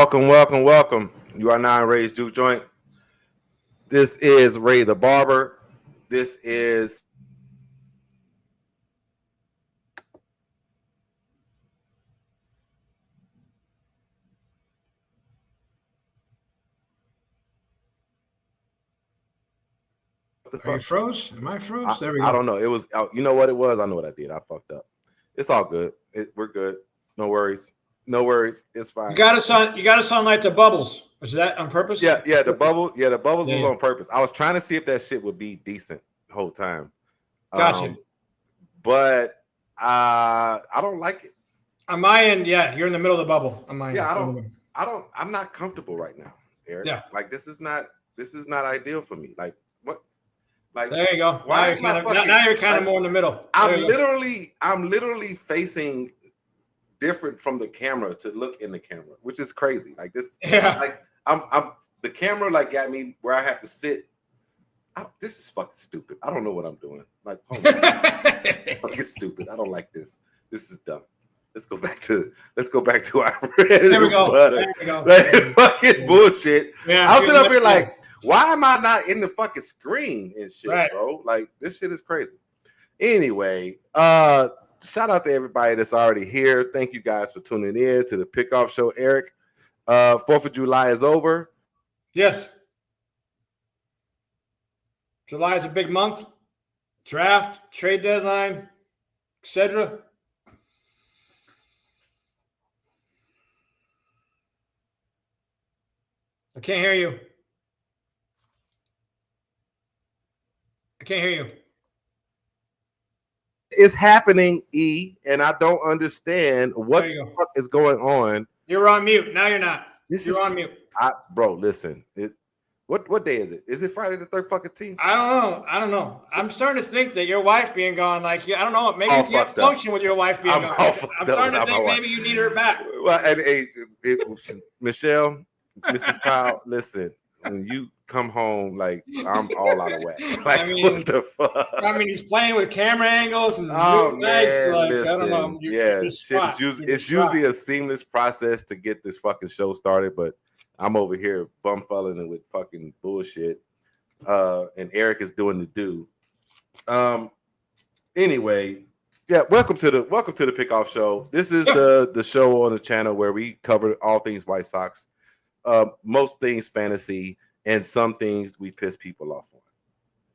Welcome. You are now in Ray's Juke Joint. This is Ray the Barber. This is Are you froze? Am I froze? There we go. I don't know. It was. You know what it was? I know what I did. I fucked up. It's all good. We're good. No worries. It's fine. You got us on like the bubbles. Was that on purpose? Yeah. The bubbles was on purpose. I was trying to see if that shit would be decent the whole time. Gotcha. But I don't like it. On my end, yeah, you're in the middle of the bubble. On my end. I'm not comfortable right now, Eric. Yeah. Like this is not ideal for me. Like what? Like there you go. Now you're kind of more in the middle. I'm literally facing different from the camera to look in the camera, which is crazy. Like this, like I'm the camera like got me where I have to sit. This is fucking stupid. I don't know what I'm doing. Like, fucking stupid. I don't like this. This is dumb. Let's go back to our bread and butter. There we go. Like, fucking bullshit. Yeah, I was sitting up here like, why am I not in the fucking screen and shit, bro? Like, this shit is crazy. Anyway, shout out to everybody that's already here. Thank you guys for tuning in to the Pickoff Show. Eric, 4th of July is over. Yes. July is a big month. Draft, trade deadline, etc. I can't hear you. It's happening, E, and I don't understand what the fuck is going on. You're on mute. Now you're not. You're on mute. Bro, listen. What day is it? Is it Friday the 13th? I don't know. I'm starting to think that your wife being gone, like, I don't know. Maybe you can't function with your wife being gone. I'm starting to think maybe you need her back. Well, Michelle, Mrs. Powell, listen. When you come home, like I'm all out of whack. Like, what the fuck? I mean, he's playing with camera angles and lights. Like, listen, I don't know. It's usually a seamless process to get this fucking show started, but I'm over here bumfuddling with fucking bullshit. And Eric is doing the do. Anyway, welcome to the Pickoff Show. This is the show on the channel where we cover all things White Sox. Most things fantasy, and some things we piss people off on.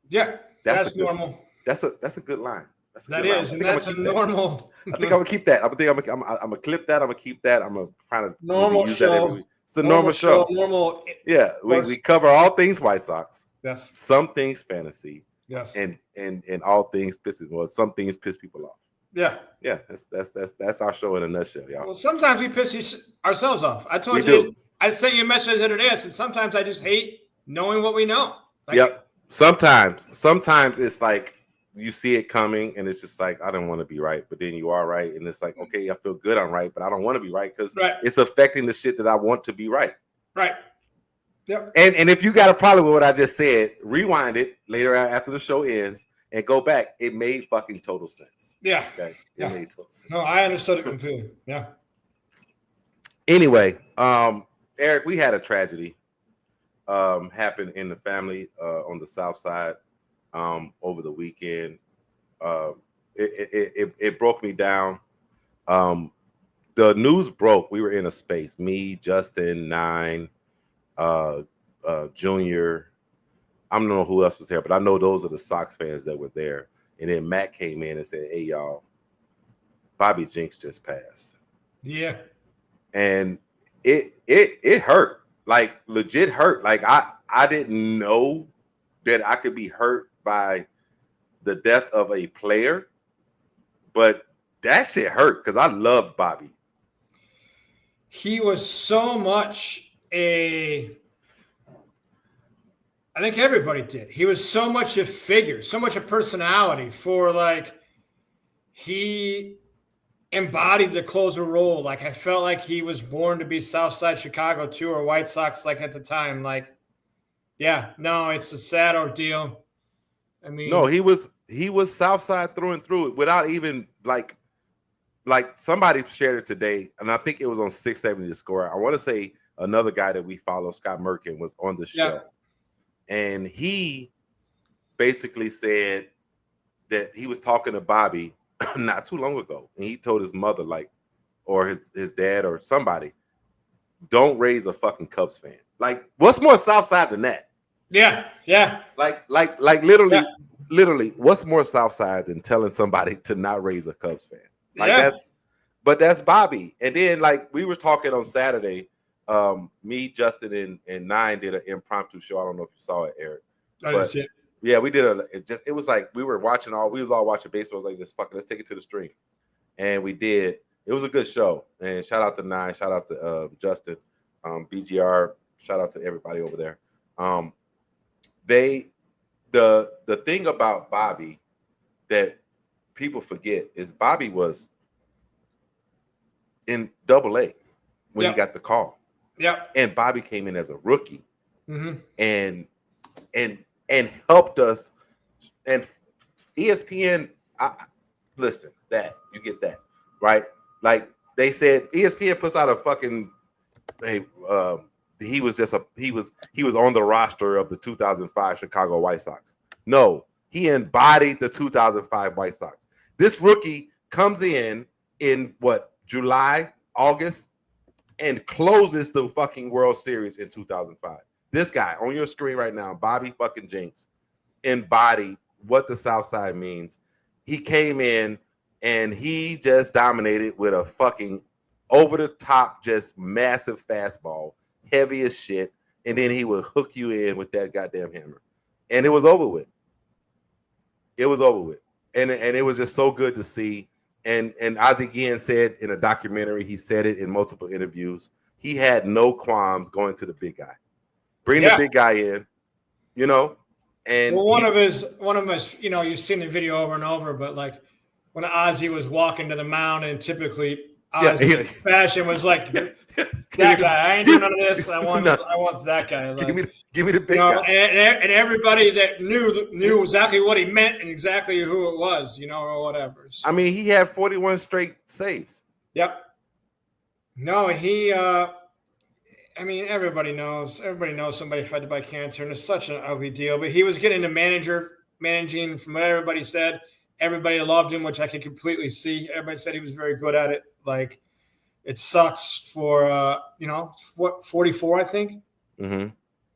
Yeah, that's normal. That's a good line. That's a normal. I think I'm gonna keep that. I'm gonna clip that. I'm gonna keep that. I'm gonna try to normal use show. That every week. It's a normal show. Normal. Yeah, we cover all things White Sox. Yes. Some things fantasy. Yes. And all things some things piss people off. Yeah. Yeah. That's our show in a nutshell, y'all. Well, sometimes we piss ourselves off. I told you. I sent you a message the other day. I said sometimes I just hate knowing what we know. Yep. Sometimes it's like you see it coming and it's just like I don't want to be right, but then you are right, and it's like okay, I feel good I'm right, but I don't want to be right because it's affecting the shit that I want to be right. Right. Yep. And if you got a problem with what I just said, rewind it later after the show ends and go back. It made fucking total sense. Yeah. Okay. It made total sense. No, I understood it completely. Yeah. Anyway, Eric, we had a tragedy happen in the family on the South Side over the weekend. It broke me down. The news broke. We were in a space. Me, Justin, Nine, Junior. I don't know who else was there, but I know those are the Sox fans that were there. And then Matt came in and said, "Hey, y'all, Bobby Jinks just passed." Yeah. And it hurt, like legit hurt. Like I didn't know that I could be hurt by the death of a player, but that shit hurt because I loved Bobby. He was so much I think everybody did. He was so much a figure, so much a personality for he embodied the closer role. Like I felt like he was born to be Southside Chicago too, or White Sox at the time. It's a sad ordeal. I mean, no, he was Southside through and through without even like somebody shared it today, and I think it was on 670 The Score. I want to say another guy that we follow, Scott Merkin, was on the show, and he basically said that he was talking to Bobby not too long ago, and he told his mother, like, or his dad or somebody, don't raise a fucking Cubs fan. Like, what's more South Side than that? Yeah. Like literally, what's more South Side than telling somebody to not raise a Cubs fan? Like that's Bobby. And then, like, we were talking on Saturday. Me, Justin, and Nine did an impromptu show. I don't know if you saw it, Eric. I didn't see it. Yeah, we did it was like we was all watching baseball. It was like, just fucking, let's take it to the stream. And we did. It was a good show. And shout out to Nine, shout out to Justin, BGR, shout out to everybody over there. The thing about Bobby that people forget is Bobby was in AA when he got the call. Yeah. And Bobby came in as a rookie and helped us. And ESPN, listen, that you get that, right? Like they said, ESPN puts out a fucking he was on the roster of the 2005 Chicago White Sox. No, he embodied the 2005 White Sox. This rookie comes in what, July, August, and closes the fucking World Series in 2005. This guy on your screen right now, Bobby fucking Jinks, embodied what the South Side means. He came in and he just dominated with a fucking over the top, just massive fastball, heavy as shit, and then he would hook you in with that goddamn hammer, and it was over with. It was over with, and it was just so good to see. And Ozzie Guillen said in a documentary, he said it in multiple interviews, he had no qualms going to the big guy, bring the big guy in, you know. And one of his, you know, you've seen the video over and over, but like when Ozzie was walking to the mound, and typically Ozzie fashion was like, that guy, I ain't doing none of this. I want that guy. Like, give me the big guy. And everybody that knew exactly what he meant and exactly who it was, you know, or whatever. So, I mean, he had 41 straight saves. Yep. No, he. I mean, everybody knows somebody affected by cancer, and it's such an ugly deal. But he was getting the managing from what everybody said. Everybody loved him, which I can completely see. Everybody said he was very good at it. Like, it sucks for, 44, I think. Mm-hmm.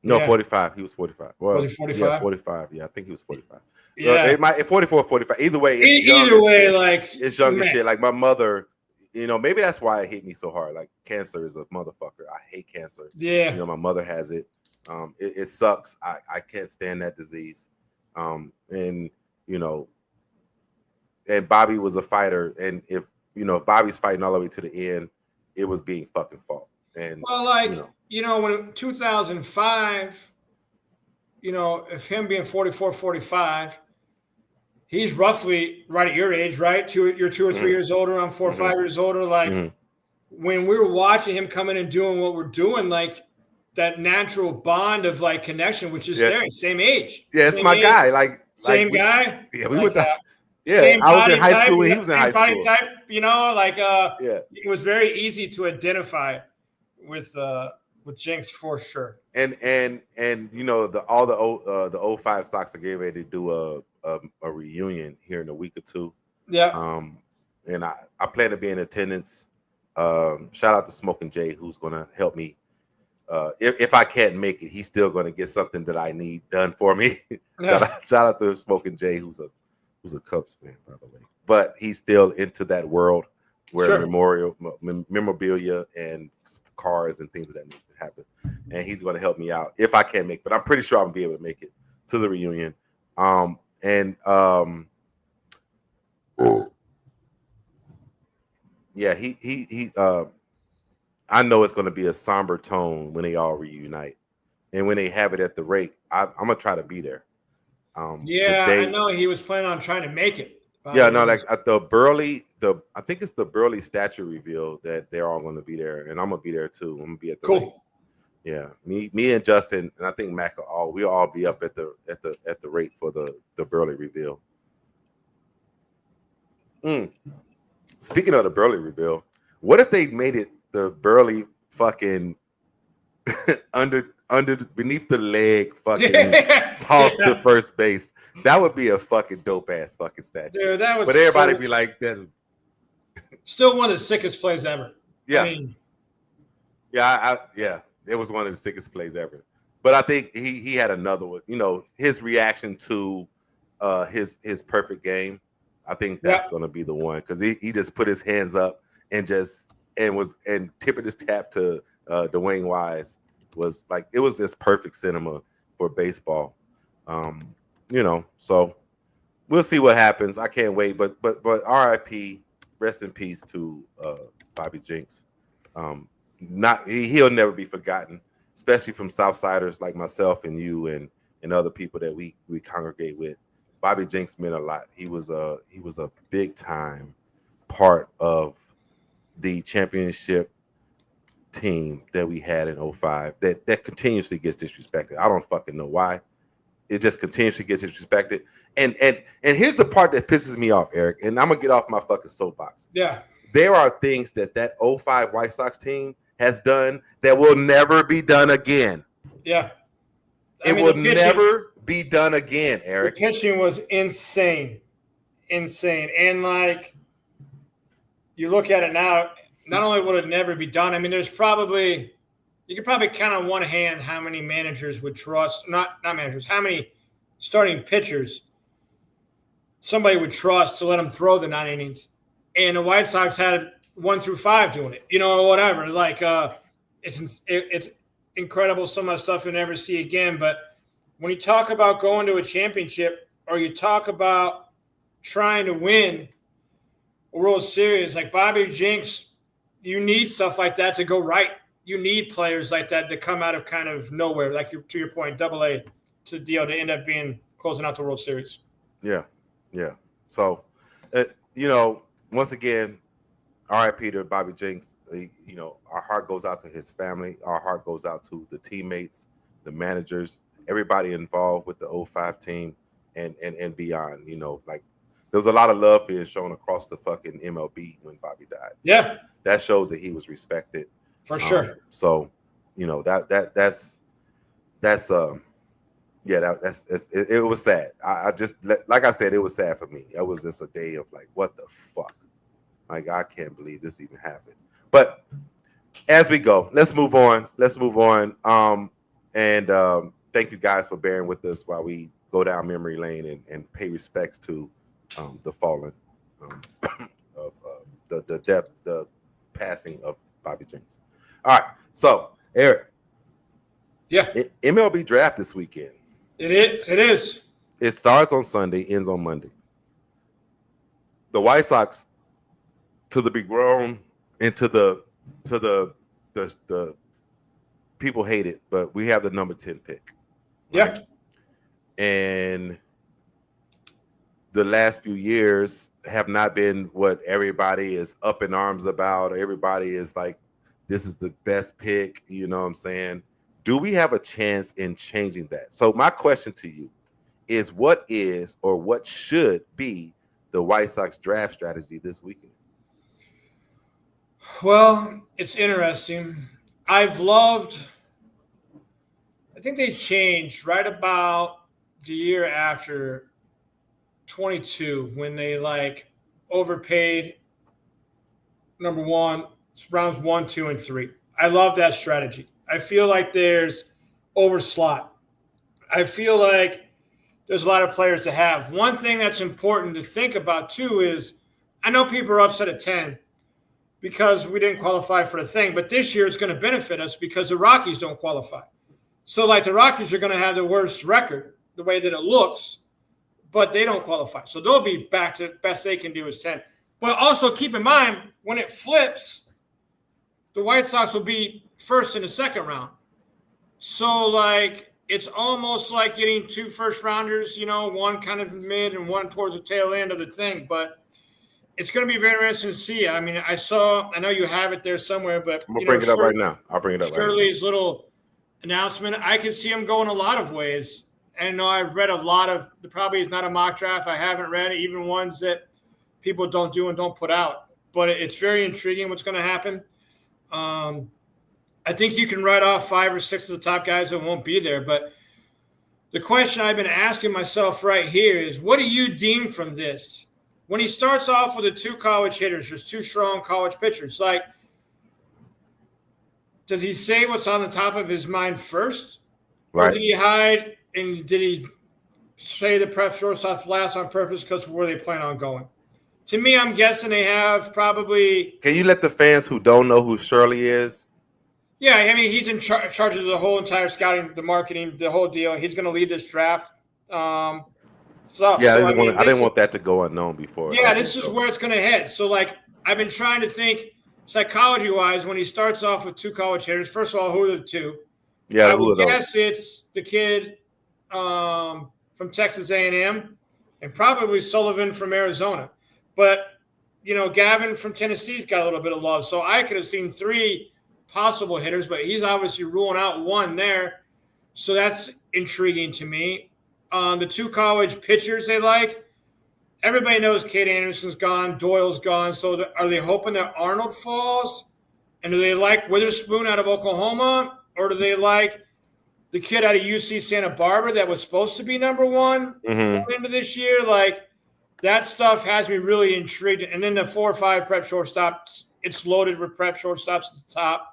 No, 45. He was 45. Well, was he 45? Yeah, 45. Yeah, I think he was 45. Yeah. It might 44 or 45. Either way, it's young as shit. Like my mother, you know, maybe that's why it hit me so hard. Like, cancer is a motherfucker. I hate cancer. Yeah. You know, my mother has it. It sucks. I can't stand that disease. And, you know, and Bobby was a fighter. And if Bobby's fighting all the way to the end, it was being fucking fought. And well, like, when in 2005, if him being 44, 45, he's roughly right at your age, right? You're 2 or 3 years older. I'm 4 or 5 years older. Like, when we were watching him come in and doing what we're doing, like that natural bond of like connection, which is there, same age. Yeah, it's my guy. Like same guy. Yeah, we went to. Yeah, I was in high school when he was in high school. Body type, it was very easy to identify with Jinx for sure. And the 05 Sox are getting ready to do a reunion here in a week or two. Yeah. And I plan to be in attendance. Shout out to Smoking Jay, who's gonna help me. If I can't make it, he's still gonna get something that I need done for me. Shout out to Smoking Jay, who's a Cubs fan, by the way, but he's still into that world where memorabilia and cars and things of that nature happen, and he's going to help me out if I can't make it. But I'm pretty sure I'm gonna be able to make it to the reunion. I know it's going to be a somber tone when they all reunite, and when they have it at the rake, I'm gonna try to be there. I know he was planning on trying to make it. Like at the Burley, I think it's the Burley statue reveal that they're all going to be there, and I'm gonna be there too. I'm gonna be at the rake. Yeah, me and Justin, and I think Mac we'll all be up at the rate for the Burley reveal. Speaking of the Burley reveal, what if they made it the Burley fucking beneath the leg, fucking tossed to first base. That would be a fucking dope ass fucking statue. Dude, that was but everybody be like, that. Still one of the sickest plays ever. Yeah. I mean, yeah, it was one of the sickest plays ever. But I think he had another one. You know, his reaction to his perfect game. I think that's going to be the one because he just put his hands up and tipping his tap to Dwayne Wise was like it was just perfect cinema for baseball. You know, so we'll see what happens. I can't wait. But RIP, rest in peace to Bobby Jenks. He'll never be forgotten, especially from Southsiders like myself and you and other people that we congregate with. Bobby Jenks meant a lot. He was a big time part of the championship team that we had in 2005 that continuously gets disrespected. I don't fucking know why. It just continuously gets disrespected. And here's the part that pisses me off, Eric, and I'm gonna get off my fucking soapbox. Yeah. There are things that 2005 White Sox team has done that will never be done again. Yeah. It will never be done again, Eric. The pitching was insane. And like you look at it now, not only would it never be done, I mean, you could probably count on one hand how many managers would trust, not managers, how many starting pitchers somebody would trust to let them throw the 9 innings. And the White Sox had 1 through 5 doing it, or whatever. Like it's incredible, some of the stuff you'll never see again. But when you talk about going to a championship or you talk about trying to win a World Series, like Bobby Jenks, you need stuff like that to go right. You need players like that to come out of kind of nowhere, like to your point, AA to deal to end up being closing out the World Series. Yeah. So, once again, RIP to Bobby Jenks. Our heart goes out to his family. Our heart goes out to the teammates, the managers, everybody involved with the 2005 team and beyond. Like there was a lot of love being shown across the fucking MLB when Bobby died. So yeah. That shows that he was respected. For sure. So, that's it was sad. I just, like I said, it was sad for me. It was just a day of like, what the fuck? Like, I can't believe this even happened. But as we go, let's move on. Thank you guys for bearing with us while we go down memory lane and pay respects to the fallen of the passing of Bobby Jenks. All right, so Eric, MLB draft this weekend. It is. It starts on Sunday, ends on Monday. The White Sox, to the be grown, and to the people hate it, but we have the number 10 pick. Right? Yeah. And the last few years have not been what everybody is up in arms about. Everybody is like, this is the best pick. You know what I'm saying? Do we have a chance in changing that? So my question to you is, what is or what should be the White Sox draft strategy this weekend? Well, it's interesting. I think they changed right about the year after 22 when they like overpaid number one, rounds 1, 2, and 3. I love that strategy. I feel like there's overslot. I feel like there's a lot of players to have. One thing that's important to think about too is I know people are upset at 10 because we didn't qualify for the thing, but this year it's going to benefit us because the Rockies don't qualify. So like the Rockies are going to have the worst record the way that it looks, but they don't qualify. So they'll be back to the best they can do is 10. But also keep in mind, when it flips, the White Sox will be first in the second round. So, like, it's almost like getting 2 first-rounders, one kind of mid and one towards the tail end of the thing. But it's going to be very interesting to see. I mean, I know you have it there somewhere, but I'm going to bring it up right now. I'll bring it up Shirley's little announcement, I can see him going a lot of ways. And I've read a lot of – probably is not a mock draft. I haven't read it, even ones that people don't do and don't put out. But it's very intriguing what's going to happen. I think you can write off 5 or 6 of the top guys that won't be there. But the question I've been asking myself right here is, what do you deem from this? When he starts off with the 2 college hitters, there's 2 strong college pitchers. Like, does he say what's on the top of his mind first? Right. Or did he hide and did he say the prep shortstop's last on purpose because of where they plan on going? To me, I'm guessing they have probably. Can you let the fans who don't know who Shirley is? Yeah, I mean, he's in charge of the whole entire scouting, the marketing, the whole deal. He's going to lead this draft stuff. Yeah, so, I didn't want that to go unknown before. Yeah, this is where it's going to head. So, like, I've been trying to think psychology-wise when he starts off with 2 college hitters. First of all, who are the 2? Yeah, I would guess it's the kid from Texas A&M and probably Sullivan from Arizona. But, you know, Gavin from Tennessee's got a little bit of love. So I could have seen 3 possible hitters, but he's obviously ruling out 1 there. So that's intriguing to me. The 2 college pitchers they like, everybody knows Kate Anderson's gone, Doyle's gone. So are they hoping that Arnold falls? And do they like Witherspoon out of Oklahoma? Or do they like the kid out of UC Santa Barbara that was supposed to be number 1 going into this year? Like, that stuff has me really intrigued. And then the 4 or 5 prep shortstops, it's loaded with prep shortstops at the top.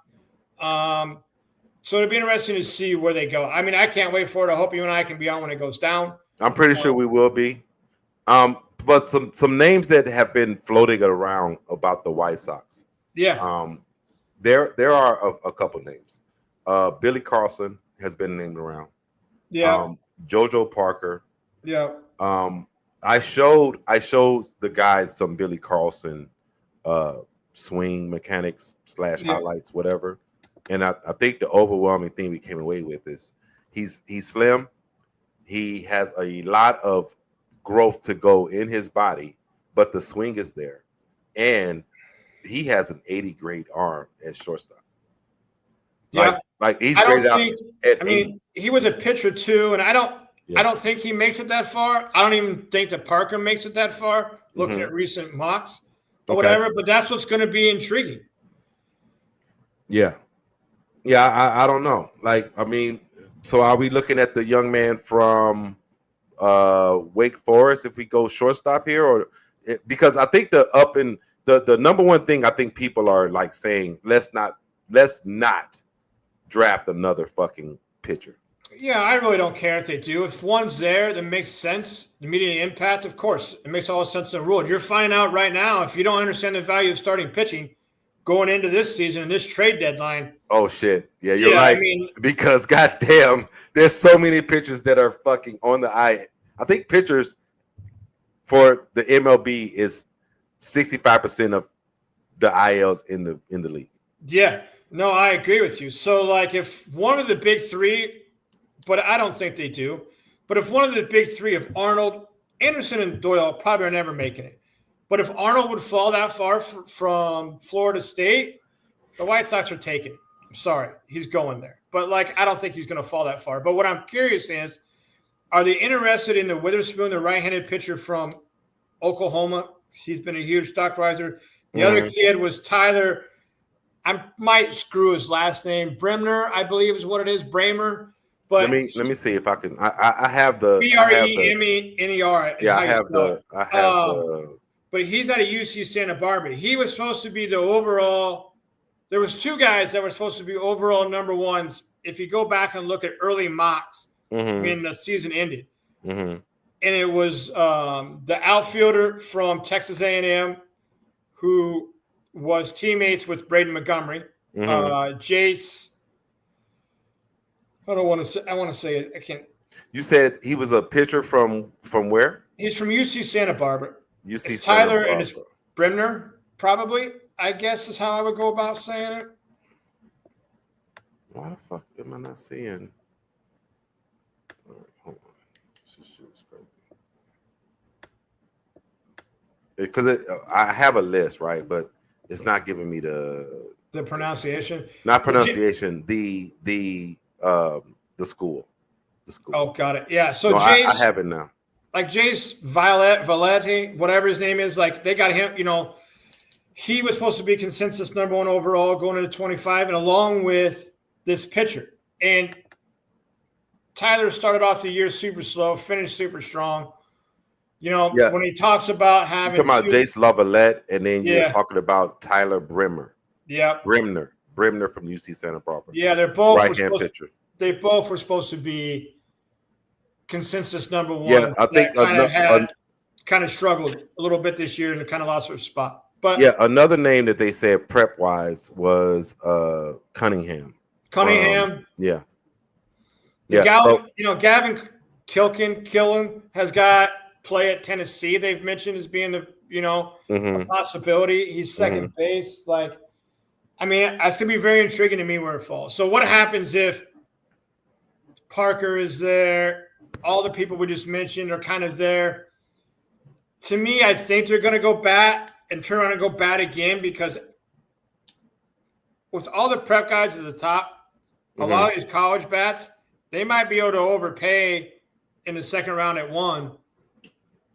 So it'll be interesting to see where they go. I mean, I can't wait for it. I hope you and I can be on when it goes down. I'm pretty sure we will be. But some names that have been floating around about the White Sox. Yeah. There are a couple names. Billy Carlson has been named around. Yeah. JoJo Parker. Yeah. I showed the guys some Billy Carlson swing mechanics / highlights, whatever. And I think the overwhelming thing we came away with is he's slim. He has a lot of growth to go in his body, but the swing is there. And he has an 80 grade arm at shortstop. Yeah. Like he's great out at 80. He was a pitcher too, and I don't think he makes it that far. I don't even think that Parker makes it that far, looking at recent mocks or whatever. But that's what's going to be intriguing. Yeah. Yeah, I don't know. Like, I mean, so are we looking at the young man from Wake Forest if we go shortstop here? Or because I think the number one thing I think people are like saying, let's not draft another fucking pitcher. Yeah, I really don't care if they do. If one's there that makes sense, the immediate impact, of course, it makes all the sense in the world. You're finding out right now, if you don't understand the value of starting pitching going into this season and this trade deadline. Oh, shit. Yeah, you're right. I mean, because, goddamn, there's so many pitchers that are fucking on the eye. I think pitchers for the MLB is 65% of the ILs in the league. Yeah. No, I agree with you. So, like, if one of the big 3 – but I don't think they do. But if one of the big 3 of Arnold, Anderson, and Doyle probably are never making it. But if Arnold would fall that far from Florida State, the White Sox are taking it. I'm sorry. He's going there. But, like, I don't think he's going to fall that far. But what I'm curious is, are they interested in the Witherspoon, the right-handed pitcher from Oklahoma? He's been a huge stock riser. The other kid was Tyler. I might screw his last name. Bremner, I believe is what it is. Bramer. But let me see if I can. I have the Bremener. Yeah, I have the. But he's out of UC Santa Barbara. He was supposed to be the overall. There was 2 guys that were supposed to be overall number 1s. If you go back and look at early mocks when the season ended, and it was the outfielder from Texas A&M who was teammates with Braden Montgomery, Jace. I want to say it. I can't. You said he was a pitcher from where? He's from UC Santa Barbara. UC it's Tyler and it's Bremner, probably, I guess is how I would go about saying it. Why the fuck am I not seeing? All right, hold on. This shit is crazy. Because I have a list, right? But it's not giving me the pronunciation. Not pronunciation. The school. The school. Oh, got it. Yeah. So Jace, I have it now. Like Jace Valette, whatever his name is, like they got him, he was supposed to be consensus number 1 overall going into 25, and along with this pitcher. And Tyler started off the year super slow, finished super strong. When he talks about having you're talking about Jace Lavalette, and then you was talking about Tyler Brimmer. Yeah. Brimner from UC Santa Barbara. Yeah, they're both right-hand pitcher. They both were supposed to be consensus number 1. Yeah, I think kind of struggled a little bit this year and kind of lost their spot. But yeah, another name that they said prep wise was Cunningham. Yeah. Gavin Killen has got play at Tennessee. They've mentioned as being a possibility. He's second base. It's going to be very intriguing to me where it falls. So what happens if Parker is there? All the people we just mentioned are kind of there. To me, I think they're going to go bat and turn around and go bat again, because with all the prep guys at the top, a lot of these college bats, they might be able to overpay in the second round at 1,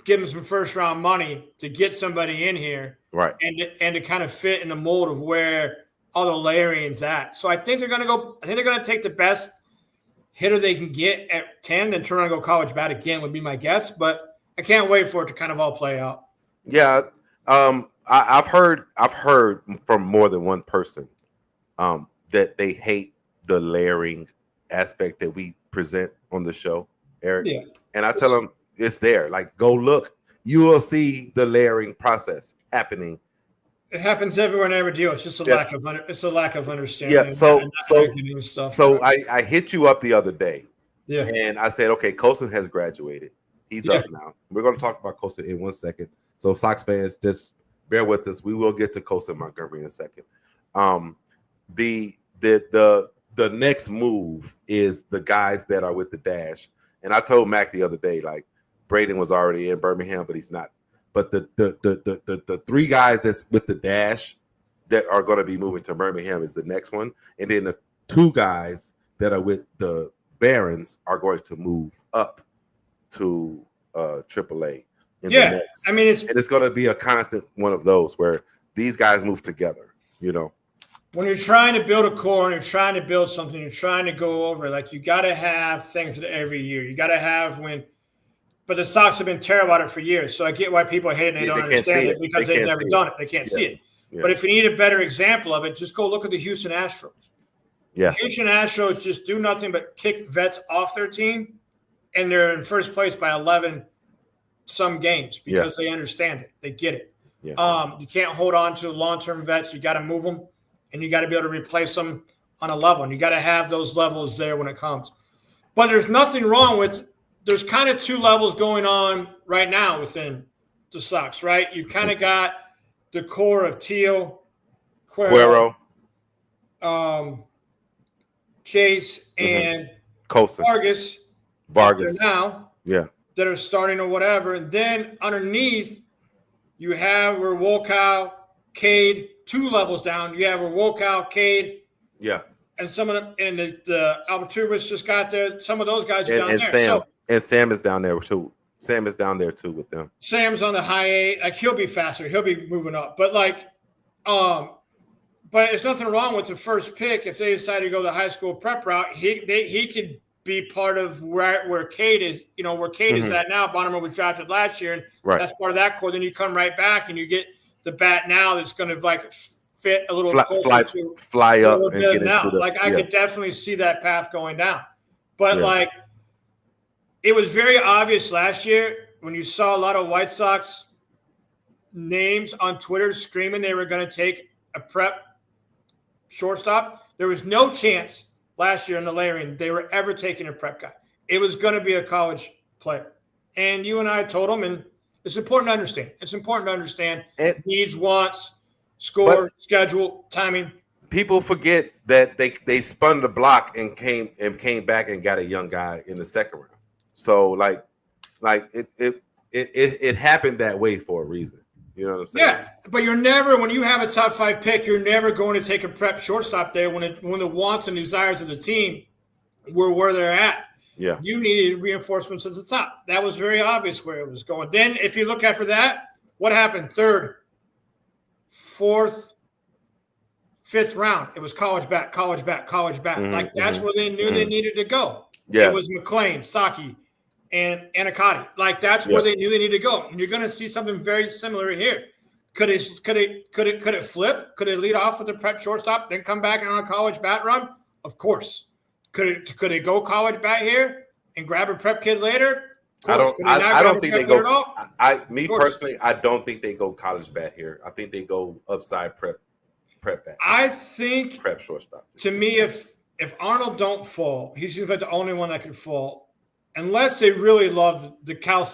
give them some first round money to get somebody in here, right? And to kind of fit in the mold of where all the layering's at. So I think they're going to go. I think they're going to take the best hitter they can get at 10, then turn around and go college bat again would be my guess. But I can't wait for it to kind of all play out. Yeah, I've heard from more than one person that they hate the layering aspect that we present on the show, Eric. Yeah. And I tell them it's there. Like, go look. You will see the layering process happening. It happens everywhere and every deal. It's just a lack of understanding. Yeah. So I hit you up the other day. Yeah. And I said, okay, Colson has graduated. He's up now. We're going to talk about Colson in 1 second. So Sox fans, just bear with us. We will get to Colson Montgomery in a second. The next move is the guys that are with the dash. And I told Mac the other day, like, Braden was already in Birmingham, but he's not. But the 3 guys that's with the dash that are going to be moving to Birmingham is the next one. And then the 2 guys that are with the Barons are going to move up to AAA. Yeah, I mean, it's going to be a constant one of those where these guys move together. When you're trying to build a core and you're trying to build something, you're trying to go over, like, you got to have things every year. You got to have but the Sox have been terrible at it for years. So I get why people hate it and they don't understand it because they've never done it. They can't see it. Yeah. But if you need a better example of it, just go look at the Houston Astros. Yeah. The Houston Astros just do nothing but kick vets off their team, and they're in first place by 11 some games because they understand it. They get it. Yeah. You can't hold on to long-term vets. You got to move them, and you got to be able to replace them on a level. And you got to have those levels there when it comes. But there's nothing wrong with – there's kind of 2 levels going on right now within the Sox, right? You've kind of got the core of Teal, Cuero, Chase, and Colson. Vargas now. Yeah. That are starting or whatever. And then underneath, you have where Wolkow, Cade, 2 levels down. You have where Wolkow, Cade. Yeah. And some of them, and the Albertubis just got there. Some of those guys are down there. And Sam is down there too. Sam is down there too with them. Sam's on the high 8. Like, he'll be faster. He'll be moving up. But but there's nothing wrong with the first pick. If they decide to go the high school prep route, he could be part of where Cade is, where Cade is at now. Bonner was drafted last year, and that's part of that core. Then you come right back and you get the bat now that's going to fit a little fly up and get into the, I could definitely see that path going down. But it was very obvious last year when you saw a lot of White Sox names on Twitter screaming they were going to take a prep shortstop. There was no chance last year in the layering they were ever taking a prep guy. It was going to be a college player. And you and I told them, and it's important to understand. It's important to understand needs, wants, score, schedule, timing. People forget that they spun the block and came back and got a young guy in the second round. So it happened that way for a reason. You know what I'm saying? Yeah, but you're never, when you have a top 5 pick, you're never going to take a prep shortstop there when the wants and desires of the team were where they're at. Yeah. You needed reinforcements at the top. That was very obvious where it was going. Then if you look after that, what happened? Third, fourth, fifth round. It was college bat. Like that's where they knew they needed to go. Yeah. It was McLean, Saki, and Anacati. Like that's where they knew they needed to go. And you're going to see something very similar here. Could it flip? Could it lead off with the prep shortstop, then come back on a college bat run? Of course. Could it go college bat here and grab a prep kid later? I don't think they go. Personally, I don't think they go college bat here. I think they go upside prep bat. I think prep shortstop. To me, if Arnold don't fall, he's about the only one that could fall, unless they really love the kid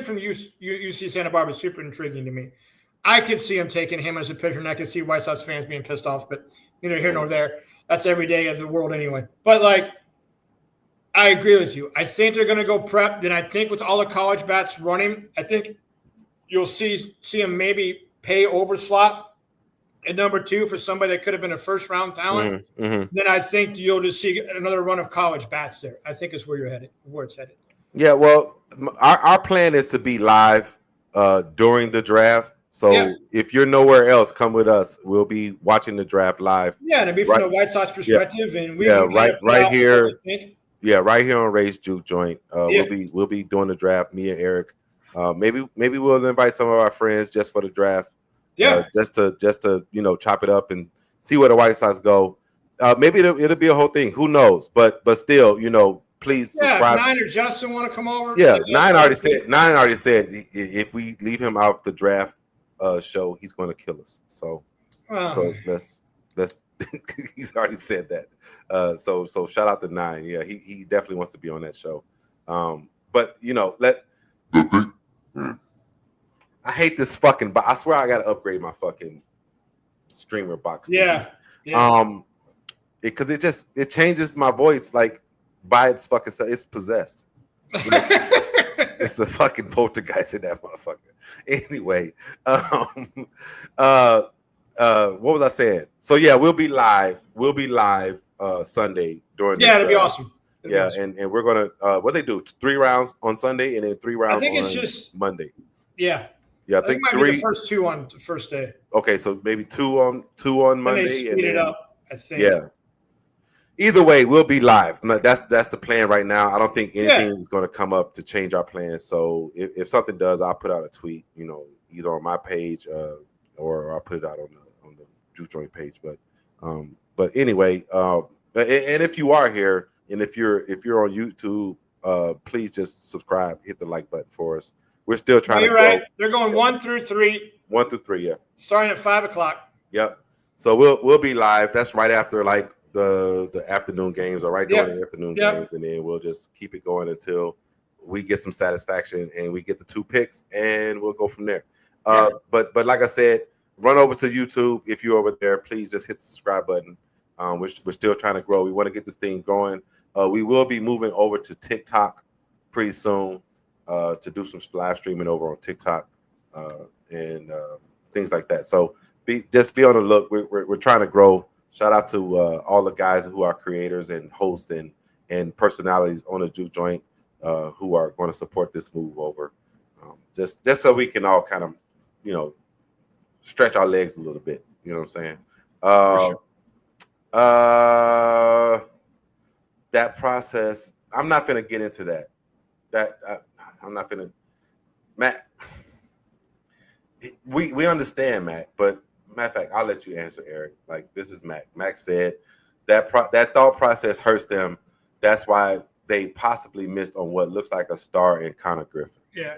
from UC Santa Barbara is super intriguing to me. I could see him taking him as a pitcher, and I could see White Sox fans being pissed off, but neither here nor there. That's every day of the world anyway. But like. I agree with you. I think they're going to go prep. Then I think with all the college bats running, I think you'll see them maybe pay over slot at number 2 for somebody that could have been a first-round talent. Then I think you'll just see another run of college bats there. I think is where it's headed. Yeah, well, our plan is to be live during the draft. So if you're nowhere else, come with us. We'll be watching the draft live. Yeah, and it'll be from the White Sox perspective. And we right here. Yeah, right here on Ray's Juke Joint. We'll be doing the draft. Me and Eric. Maybe we'll invite some of our friends just for the draft. Yeah, just to chop it up and see where the White Sox go. Maybe it'll be a whole thing. Who knows? But still, please subscribe. If 9 or Justin want to come over. Yeah, 9 already said if we leave him out the draft show, he's going to kill us. So let's he's already said that. So shout out to 9. Yeah, he definitely wants to be on that show. But I hate this fucking box. I swear I gotta upgrade my fucking streamer box. Yeah. Because it changes my voice like by its fucking self. It's possessed. It's a fucking poltergeist in that motherfucker. Anyway, what was I saying? So yeah, we'll be live Sunday during. Yeah, it'll be awesome. And we're gonna what they do 3 rounds on Sunday and then 3 rounds. I think on it's just Monday. Yeah, I think it might 3. be the first 2 on the first day. Okay, so maybe 2 on Monday. They speed it up, I think. Yeah. Either way, we'll be live. That's the plan right now. I don't think anything is going to come up to change our plans. So if something does, I'll put out a tweet. Either on my page or I'll put it out on the Juke Joint page. But anyway, and if you are here and if you're on YouTube, please just subscribe, hit the like button for us. We're still trying to. You're right. They're going 1 through 3. 1 through 3, yeah. Starting at 5:00. Yep. So we'll be live. That's right after like the afternoon games, or right during the afternoon games, and then we'll just keep it going until we get some satisfaction and we get the 2 picks, and we'll go from there. But like I said, run over to YouTube if you're over there. Please just hit the subscribe button. We're still trying to grow. We want to get this thing going. We will be moving over to TikTok pretty soon to do some live streaming over on TikTok and things like that. So be on the look. We're trying to grow. Shout out to all the guys who are creators and hosts and personalities on the Juke Joint who are going to support this move over. Just so we can all kind of, stretch our legs a little bit. You know what I'm saying? That process, I'm not going to get into that. I'm not going to. Matt, we understand, Matt, but matter of fact, I'll let you answer, Eric. Like, this is Mac. Mac said that thought process hurts them. That's why they possibly missed on what looks like a star in Connor Griffin. Yeah.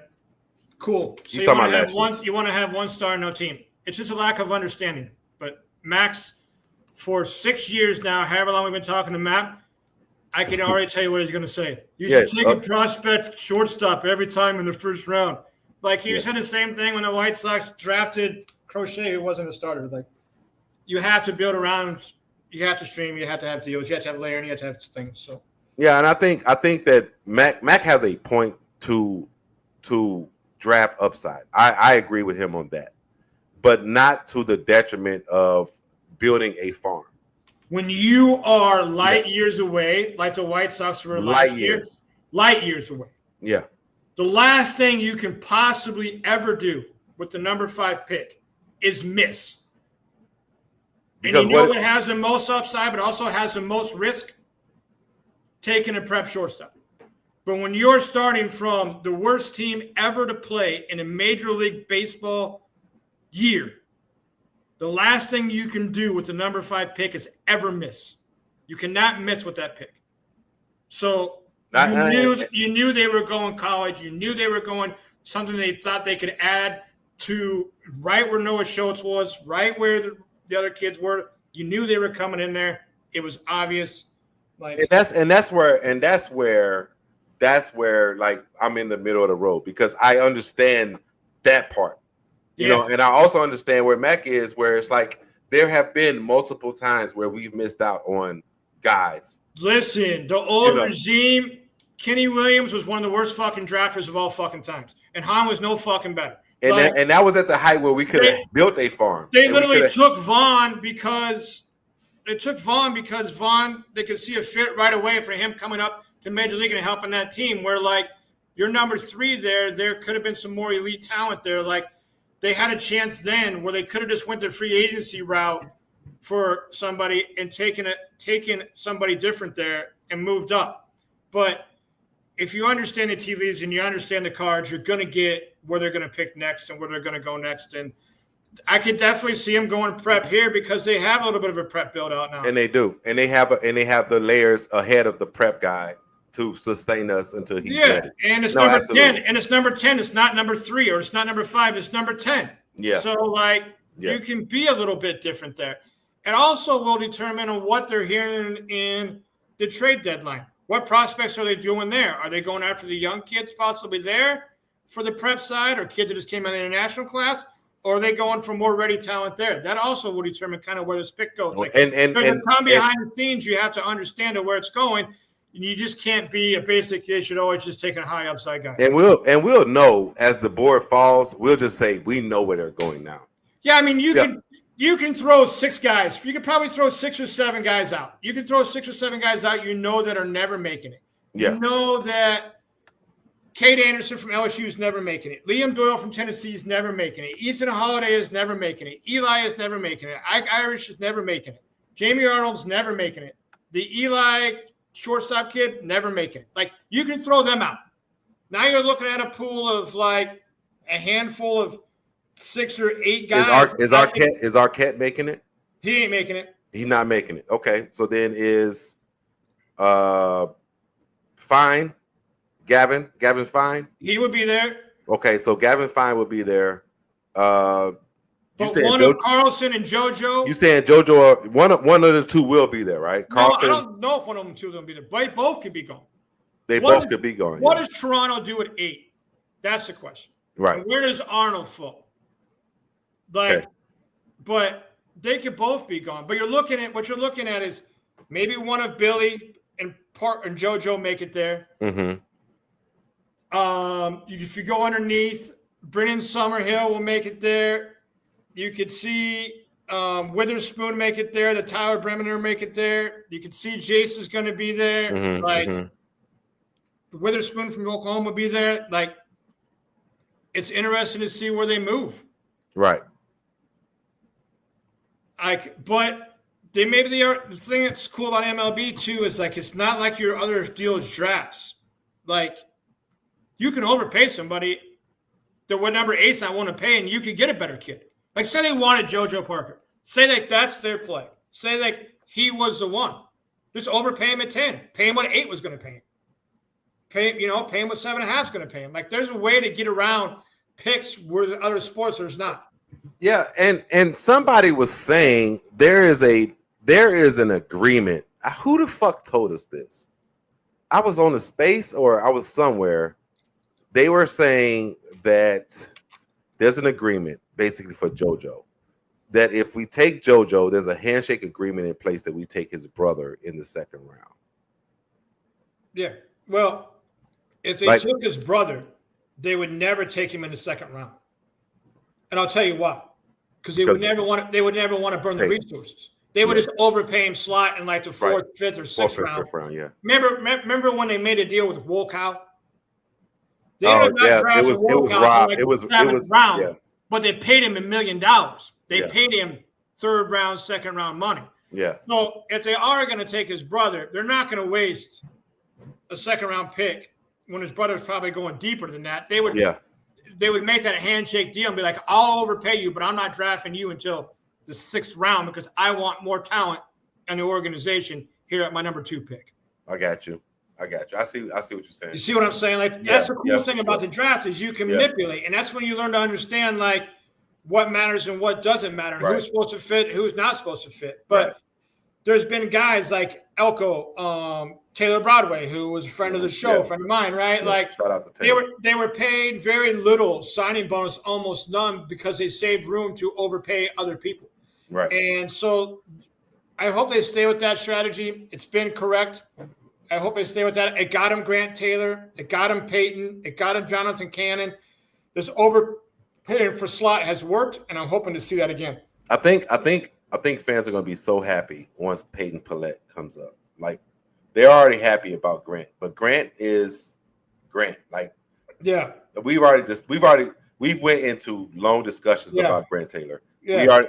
Cool. So you want to have 1 star, no team. It's just a lack of understanding. But Max, for 6 years now, however long we've been talking to Matt, I can already tell you what he's going to say. You should take a prospect shortstop every time in the first round. Like, he said the same thing when the White Sox drafted Crochet, who wasn't a starter. Like, you have to build around, you have to stream, you have to have deals, you have to have layering, you have to have things. So yeah, and I think that Mac has a point to draft upside. I agree with him on that, but not to the detriment of building a farm. When you are light years away, like the White Sox were last year, light years away. Yeah. The last thing you can possibly ever do with the number 5 pick is miss. Because and you know what has the most upside, but also has the most risk? Taking a prep shortstop. But when you're starting from the worst team ever to play in a Major League Baseball year, the last thing you can do with the number 5 pick is ever miss. You cannot miss with that pick. So you knew they were going college. You knew they were going something they thought they could add to right where Noah Schultz was, right where the other kids were. You knew they were coming in there. It was obvious. Like, and that's where like I'm in the middle of the road because I understand that part. You know, and I also understand where Mac is, where it's like there have been multiple times where we've missed out on guys. Listen, the old regime, Kenny Williams was one of the worst fucking drafters of all fucking times. And Hahn was no fucking better. And that was at the height where we could have built a farm. They literally took Vaughn because they could see a fit right away for him coming up to Major League and helping that team. Where like your number 3 there could have been some more elite talent there. Like they had a chance then where they could have just went the free agency route for somebody and taken somebody different there and moved up. But if you understand the tea leaves and you understand the cards, you're going to get where they're going to pick next and where they're going to go next. And I could definitely see them going prep here because they have a little bit of a prep build out now. And they do. And they have the layers ahead of the prep guy to sustain us until he's ready. And it's number 10. And it's number 10. It's not number 3 or it's not number 5. It's number 10. Yeah. So like you can be a little bit different there. It also will determine on what they're hearing in the trade deadline. What prospects are they doing there? Are they going after the young kids possibly there for the prep side or kids that just came out of the international class? Or are they going for more ready talent there? That also will determine kind of where this pick goes. Like, and behind the scenes, you have to understand where it's going. And you just can't be a basic. They should always just take a high upside guy. And we'll know as the board falls. We'll just say we know where they're going now. Yeah, I mean you can throw 6 guys. You could probably throw 6 or 7 guys out. You can throw 6 or 7 guys out. You know that are never making it. Yeah. You know that Cade Anderson from LSU is never making it. Liam Doyle from Tennessee is never making it. Ethan Holiday is never making it. Eli is never making it. Ike Irish is never making it. Jamie Arnold's never making it. The Eli shortstop kid, never making it. Like, you can throw them out. Now you're looking at a pool of like a handful of 6 or 8 guys. Is Arquette making it? He ain't making it. He's not making it. Okay. So then is Fine. Gavin Fine? He would be there. Okay, so Gavin Fine would be there. But one of Carlson and JoJo. You saying JoJo? One of the 2 will be there, right? Carlson. No, I don't know if one of them 2 is going to be there. But both could be gone. Both could be gone. What does Toronto do at 8? That's the question. Right. And where does Arnold fall? But they could both be gone. But what you're looking at is maybe one of Billy and JoJo make it there. Mm-hmm. If you go underneath, Brennan Summerhill will make it there. You could see Witherspoon make it there. The Tyler Bremner make it there. You could see Jace is going to be there. Mm-hmm. Witherspoon from Oklahoma will be there. Like, it's interesting to see where they move. Right. But the thing that's cool about MLB too is like it's not like your other deals drafts. Like, you can overpay somebody that what number 8's not want to pay, and you could get a better kid. Like, say they wanted JoJo Parker. Say like that's their play. Say like he was the one. Just overpay him at 10. Pay him what 8 was going to pay him. Pay him what 7.5 is going to pay him. Like, there's a way to get around picks where the other sports there's not. Yeah, and somebody was saying there is an agreement. Who the fuck told us this? I was on a space or I was somewhere. They were saying that there's an agreement basically for JoJo. That if we take JoJo, there's a handshake agreement in place that we take his brother in the 2nd round. Yeah. Well, if they took his brother, they would never take him in the 2nd round. And I'll tell you why. Because they would never want to burn the resources. They would just overpay him slot in like the 4th, 5th, or 6th round. Yeah. Remember when they made a deal with Wolkow? It was robbed. It was round. but they paid him $1 million. They paid him third round, second round money. Yeah. So if they are going to take his brother, they're not going to waste a second round pick when his brother's probably going deeper than that. They would make that handshake deal and be like, I'll overpay you, but I'm not drafting you until the 6th round because I want more talent in the organization here at my number 2 pick. I got you. I see what you're saying. You see what I'm saying? Like that's the cool thing about the draft is you can manipulate, and that's when you learn to understand like what matters and what doesn't matter, and who's supposed to fit, who's not supposed to fit. But there's been guys like Elko, Taylor Broadway, who was a friend of the show, friend of mine, right? Yeah. Like shout out to Taylor. They were paid very little signing bonus, almost none, because they saved room to overpay other people. Right. And so I hope they stay with that strategy. It's been correct. I hope they stay with that. It got him Grant Taylor. It got him Peyton. It got him Jonathan Cannon. This overpaying for slot has worked, and I'm hoping to see that again. I think fans are going to be so happy once Peyton Pallette comes up. Like they're already happy about Grant, but Grant is Grant. Like we've went into long discussions about Grant Taylor. Yeah.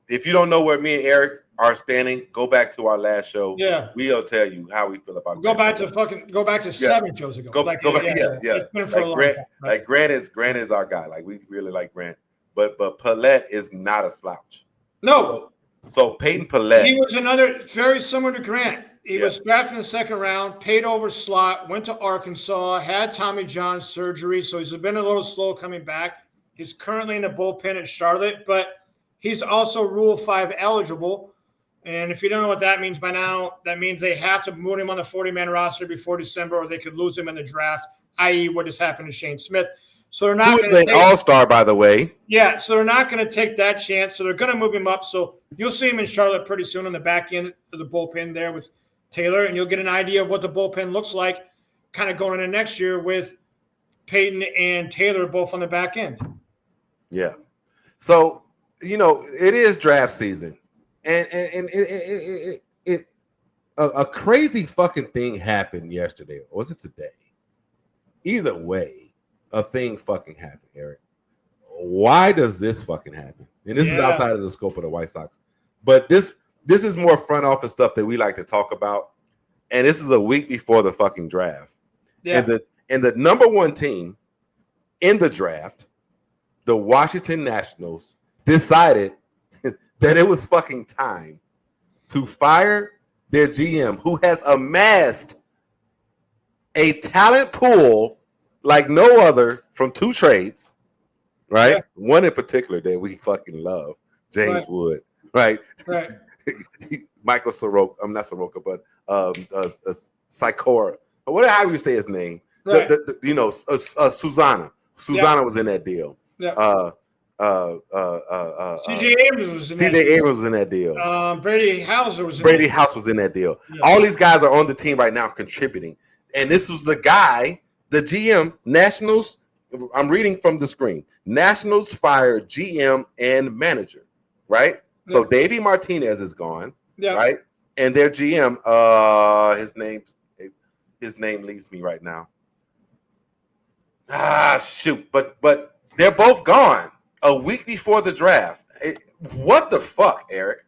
If you don't know where me and Eric are standing, go back to our last show. Yeah, we'll tell you how we feel about. Go back to 7 shows ago. Go back. It's been for a long time, right? Like Grant is our guy. Like we really like Grant, but Pallette is not a slouch. No. So Peyton Pallette, he was another very similar to Grant. He was drafted in the 2nd round, paid over slot, went to Arkansas, had Tommy John surgery, so he's been a little slow coming back. He's currently in the bullpen at Charlotte, but he's also Rule 5 eligible. And if you don't know what that means by now, that means they have to move him on the 40-man roster before December, or they could lose him in the draft, i.e. what has happened to Shane Smith. So they're not going to take an all-star, by the way. Yeah, so they're not going to take that chance. So they're going to move him up. So you'll see him in Charlotte pretty soon on the back end of the bullpen there with Taylor, and you'll get an idea of what the bullpen looks like kind of going into next year with Peyton and Taylor both on the back end. Yeah. So, it is draft season. And a crazy fucking thing happened yesterday. Or was it today? Either way, a thing fucking happened, Eric. Why does this fucking happen? And this is outside of the scope of the White Sox. But this is more front office stuff that we like to talk about. And this is a week before the fucking draft. Yeah. And the number 1 team in the draft, the Washington Nationals, decided that it was fucking time to fire their GM, who has amassed a talent pool like no other from 2 trades, right? Yeah. One in particular that we fucking love, James Wood, right? Michael Soroka, I'm not Soroka, but Sikora, or whatever how you say his name. Right. Susanna was in that deal. Yeah. C.J. Abrams was in that deal. Abrams was in that deal. Brady House was in that deal. Yeah. All these guys are on the team right now contributing. And this was the guy, the GM, Nationals. I'm reading from the screen. Nationals fired GM and manager, right? Yeah. So Davey Martinez is gone, right? And their GM, his name leaves me right now. Shoot. But they're both gone a week before the draft. What the fuck, Eric?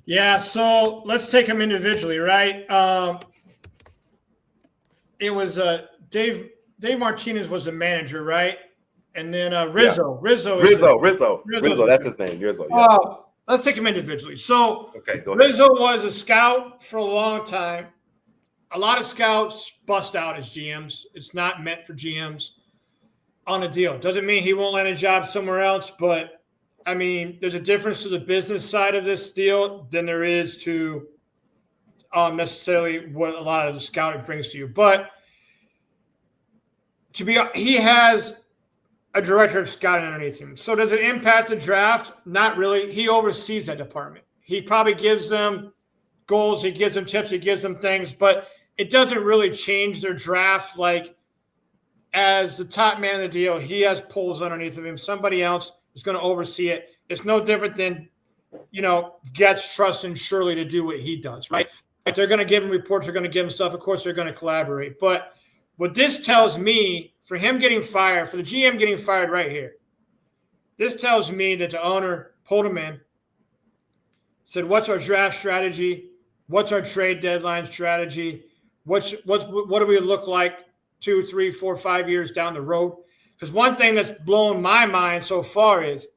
Yeah, so let's take them individually, right? It was Dave Martinez was a manager, right? And then Rizzo. Rizzo, that's his name. Rizzo. Yeah. Let's take them individually. So go ahead. Rizzo was a scout for a long time. A lot of scouts bust out as GMs. It's not meant for GMs on a deal. Doesn't mean he won't land a job somewhere else, but I mean, there's a difference to the business side of this deal than there is to necessarily what a lot of the scouting brings to you. But he has a director of scouting underneath him. So does it impact the draft? Not really. He oversees that department. He probably gives them goals. He gives them tips. He gives them things, but it doesn't really change their draft. Like as the top man of the deal, he has polls underneath of him. Somebody else is going to oversee it. It's no different than, Getz trusting Shirley to do what he does, right? If they're going to give him reports, they're going to give him stuff. Of course, they're going to collaborate. But what this tells me, for him getting fired, for the GM getting fired right here, This tells me that the owner pulled him in, said, what's our draft strategy? What's our trade deadline strategy? What do we look like 2, 3, 4, 5 years down the road? Because one thing that's blown my mind so far is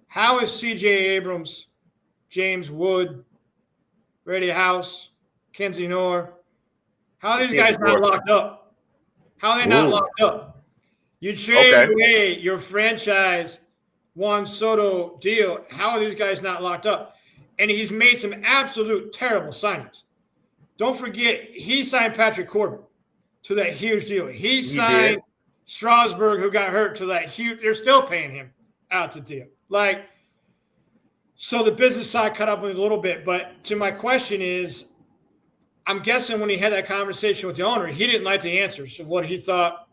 how is C.J. Abrams, James Wood, Brady House, Kenzie Knorr, how are these guys not locked up? How are they not locked up? You trade away your franchise Juan Soto deal. How are these guys not locked up? And he's made some absolute terrible signings. Don't forget, he signed Patrick Corbin to that huge deal. He signed Strasburg, who got hurt, to that huge – they're still paying him out the deal. Like, so the business side cut up a little bit. But to my question is, I'm guessing when he had that conversation with the owner, he didn't like the answers of what he thought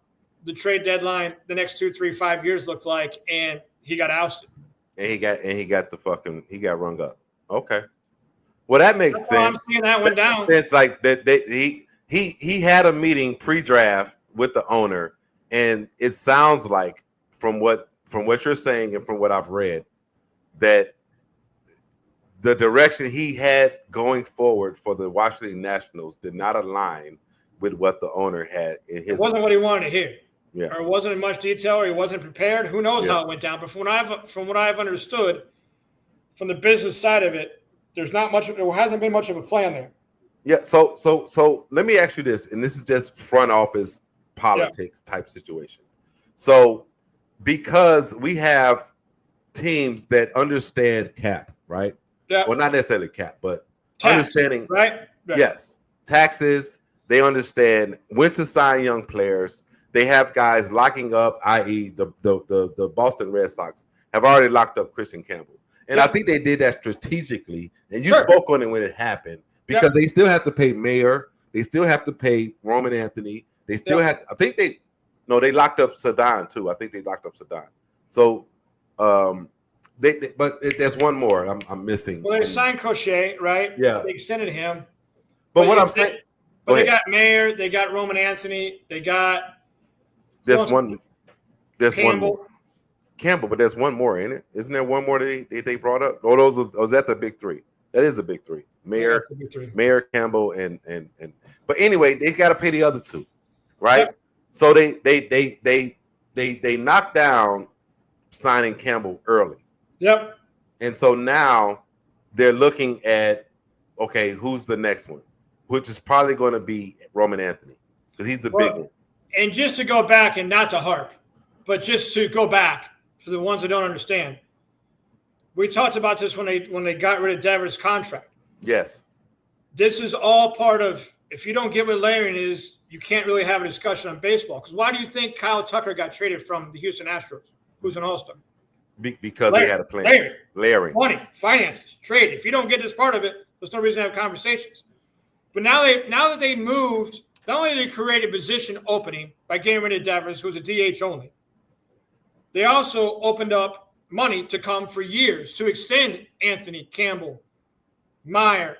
the trade deadline the next 2, 3, 5 years looked like, and he got ousted. And he got rung up. Okay. Well, that makes sense. I'm seeing that one down. It's like that he had a meeting pre-draft with the owner, and it sounds like from what you're saying and from what I've read, that the direction he had going forward for the Washington Nationals did not align with what the owner had in his. It wasn't what he wanted to hear. Yeah. Or it wasn't in much detail, or he wasn't prepared. Who knows how it went down? But from what I've understood, from the business side of it, there hasn't been much of a plan there. Yeah. So let me ask you this, and this is just front office politics type situation. So because we have teams that understand cap, right? Yeah. Well, not necessarily cap, but understanding, right? Yes, taxes. They understand when to sign young players. They have guys locking up, i.e., the Boston Red Sox have already locked up Christian Campbell. And I think they did that strategically. And you spoke on it when it happened because they still have to pay Mayer. They still have to pay Roman Anthony. They still have – they locked up Sedon too. I think they locked up Sedon. So but there's one more I'm missing. Well, they signed Crochet, right? Yeah. They extended him. But what I'm saying – But they got Mayer. They got Roman Anthony. They got – There's one more. Campbell, but there's one more, ain't it? Isn't there one more they brought up? Oh, was that the big three? That is the big three. Mayer, Campbell, and but anyway, they got to pay the other two, right? Yep. So they knocked down signing Campbell early. Yep. And so now they're looking at who's the next one, which is probably going to be Roman Anthony because he's the big one. And just to go back and not to harp, but just to go back to the ones that don't understand, we talked about this when they got rid of Devers' contract. Yes. This is all part of, if you don't get what layering is, you can't really have a discussion on baseball. Because why do you think Kyle Tucker got traded from the Houston Astros, who's an all-star? Because they had a plan. Layering. Money, finances, trade. If you don't get this part of it, there's no reason to have conversations. But now that they moved, not only did they create a position opening by getting rid of Devers, who's a DH only, they also opened up money to come for years to extend Anthony, Campbell, Mayer.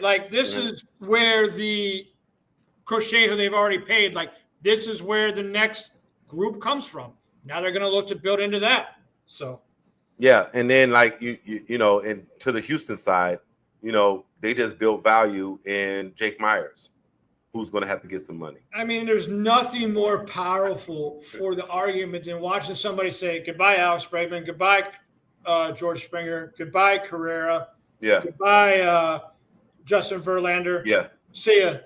Like, this is where the Crochet, who they've already paid, like, this is where the next group comes from. Now they're going to look to build into that. So, yeah, and then like you know, and to the Houston side, they just built value in Jake Myers, who's going to have to get some money. I mean, there's nothing more powerful for the argument than watching somebody say goodbye, Alex Bregman, goodbye, George Springer, goodbye, Carrera, goodbye, Justin Verlander. Yeah. See ya.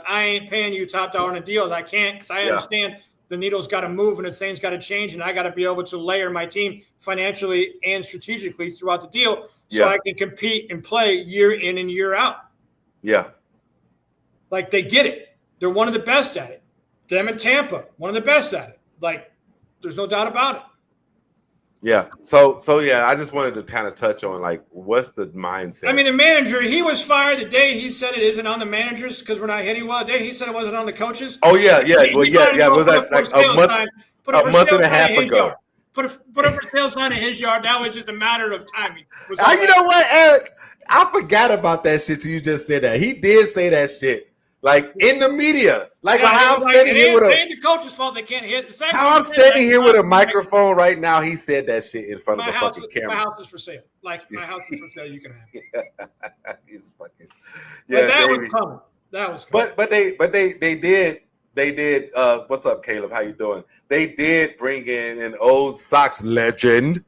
I ain't paying you top dollar on a deal. I can't because I understand the needle's got to move and the thing's got to change, and I got to be able to layer my team financially and strategically throughout the deal so I can compete and play year in and year out. Yeah. Like, they get it. They're one of the best at it. Them in Tampa, one of the best at it. Like, there's no doubt about it. Yeah. So yeah, I just wanted to kind of touch on, like, what's the mindset? I mean, the manager, he was fired the day he said it isn't on the managers because we're not hitting well. The day he said it wasn't on the coaches. Oh, yeah. It was like a month and a half ago. Put a for sale sign in his yard. That was just a matter of timing. You know what, Eric? I forgot about that shit till you just said that. He did say that shit Like in the media. Like how I'm standing here with it ain't the coach's fault they can't hit. How I'm standing here with a microphone right now, he said that shit in front of a fucking camera. My house is for sale. Like my house is for sale, you can have it. He's fucking but that was coming. That was coming. But they did what's up, Caleb? How you doing? They did bring in an old Sox legend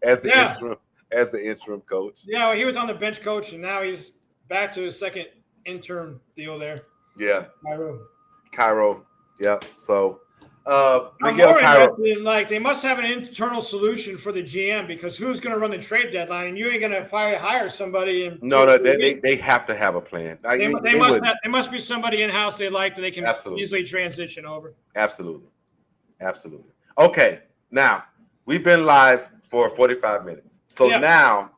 as the interim coach. Yeah, well, he was on the bench coach, and now he's back to his second interim deal there. Yeah. Cairo. Yeah. So I'm more interested in, like, they must have an internal solution for the GM, because who's going to run the trade deadline? And you ain't going to hire somebody. They have to have a plan. They must be somebody in house they like that they can easily transition over. Absolutely. Okay, now we've been live for 45 minutes, so now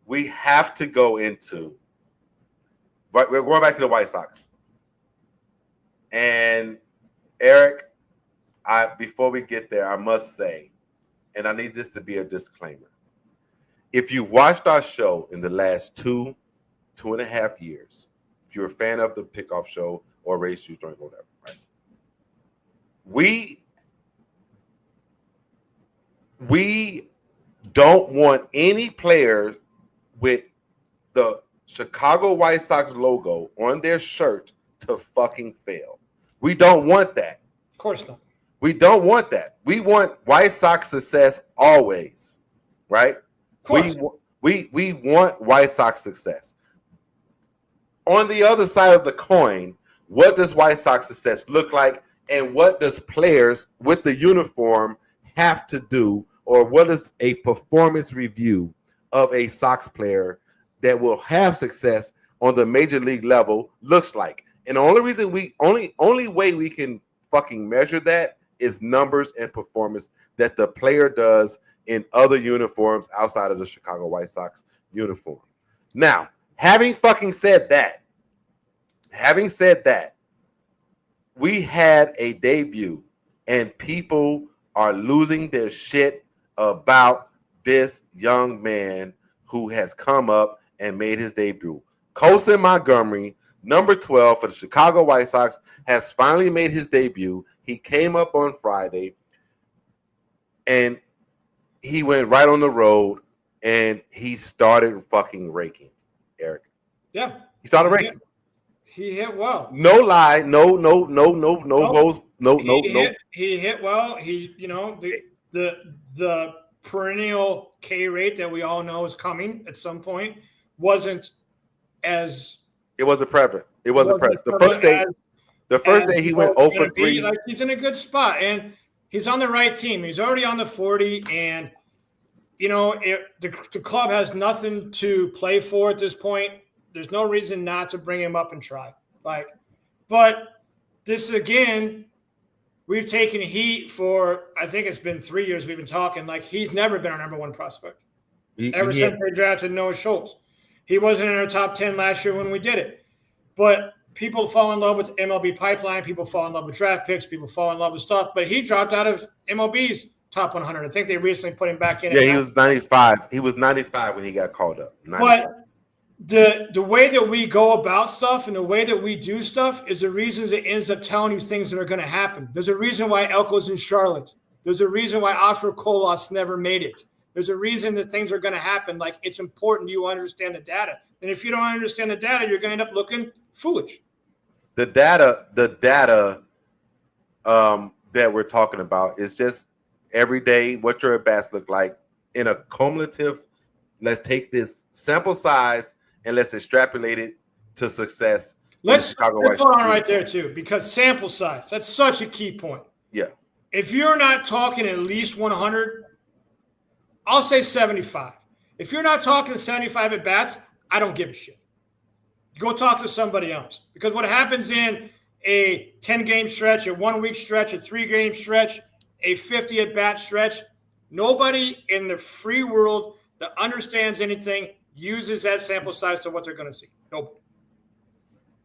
we have to go into. Right, we're going back to the White Sox, and Eric. Before we get there, I must say, and I need this to be a disclaimer. If you watched our show in the last 2.5 years, if you're a fan of the Pickoff Show or Race Juice Joint, whatever, right? We don't want any player with the Chicago White Sox logo on their shirt to fucking fail. We don't want that. Of course not. We don't want that. We want White Sox success always, right? We want White Sox success. On the other side of the coin, what does White Sox success look like, and what does players with the uniform have to do, or what is a performance review of a Sox player that will have success on the major league level looks like? And the only reason only way we can fucking measure that is numbers and performance that the player does in other uniforms outside of the Chicago White Sox uniform. Now, having said that, we had a debut, and people are losing their shit about this young man who has come up and made his debut. Colson Montgomery, number 12 for the Chicago White Sox, has finally made his debut. He came up on Friday, and he went right on the road, and he started fucking raking, Eric. Yeah. He started raking. He hit well. No lie. No holes. No. He hit well. The perennial K rate that we all know is coming at some point wasn't as. It wasn't prevalent. The first day he went 0 for 3. Like, he's in a good spot, and he's on the right team. He's already on the 40, and the club has nothing to play for at this point. There's no reason not to bring him up and try. But this again, we've taken heat for, I think it's been 3 years we've been talking. Like, he's never been our number one prospect. Ever since they drafted Noah Schultz. He wasn't in our top 10 last year when we did it. But people fall in love with MLB pipeline. People fall in love with draft picks. People fall in love with stuff. But he dropped out of MLB's top 100. I think they recently put him back in. Yeah, he was 95. He was 95 when he got called up. 95. But the way that we go about stuff and the way that we do stuff is the reason it ends up telling you things that are going to happen. There's a reason why Elko's in Charlotte. There's a reason why Oscar Colas never made it. There's a reason that things are going to happen. Like, it's important you understand the data. And if you don't understand the data, you're going to end up looking foolish. The data that we're talking about is just every day what your at-bats look like in a cumulative. Let's take this sample size and let's extrapolate it to success. Let's hold on right there too, because sample size, that's such a key point. Yeah. If you're not talking at least 100, I'll say 75. If you're not talking 75 at bats, I don't give a shit. Go talk to somebody else, because what happens in a 10-game stretch, a 1-week stretch, a 3-game stretch, a 50 at bat stretch, nobody in the free world that understands anything uses that sample size to what they're going to see. Nobody.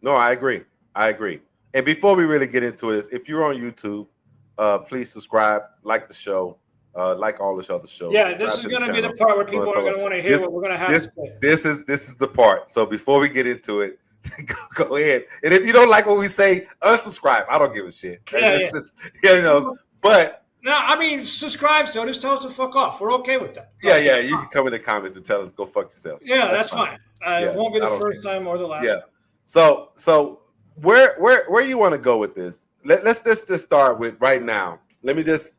No, I agree. And before we really get into this, if you're on YouTube, please subscribe, like the show, like all the other shows. Yeah, this is going to be the part where people are going to want to hear what we're going to have to say. This is the part. So before we get into it, go ahead. And if you don't like what we say, unsubscribe. I don't give a shit. It's just, but no, I mean, subscribe still. Just tell us to fuck off. We're okay with that. Yeah, you can come in the comments and tell us go fuck yourselves. Yeah, that's fine. It won't be the first time or the last. Yeah. So where you want to go with this? Let's just start with right now. Let me just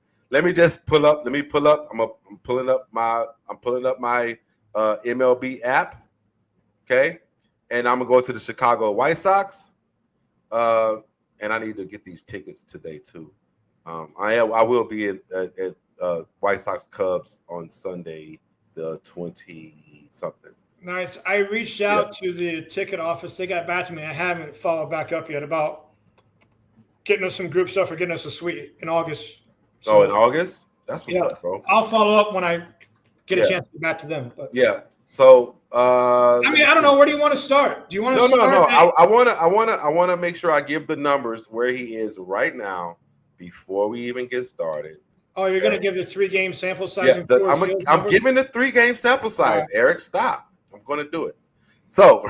pull up. Let me pull up. I'm pulling up my MLB app. Okay, and I'm gonna go to the Chicago White Sox. And I need to get these tickets today too. I will be at White Sox Cubs on Sunday, the 20-something. Nice. I reached out to the ticket office. They got back to me. I haven't followed back up yet about getting us some group stuff or getting us a suite in August. So, in August? That's what's up, bro. I'll follow up when I get a chance to get back to them. But. Yeah. So I don't know. Where do you want to start? Do you want to start? No. I wanna make sure I give the numbers where he is right now before we even get started. Oh, you're gonna give the 3-game sample size? Yeah, I'm giving the 3-game sample size. Right. Eric, stop. I'm gonna do it. So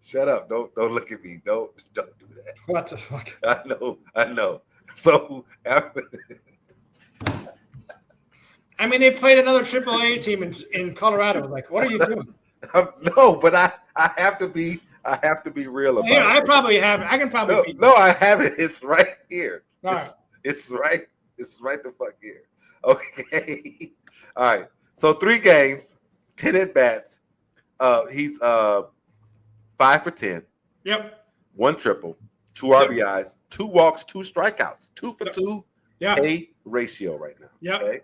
shut up. Don't look at me. Don't do that. What the fuck? I know. So I mean, they played another AAA team in Colorado. Like, what are you doing? No, but I have to be real about it. I probably have. I can probably. No, I have it. It's right here. It's right. It's right the fuck here. Okay. All right. So 3 games, 10 at bats. He's 5 for 10. Yep. 1 triple, 2 RBIs, 2 walks, 2 strikeouts, 2 for 2. K ratio right now. Yep. Okay.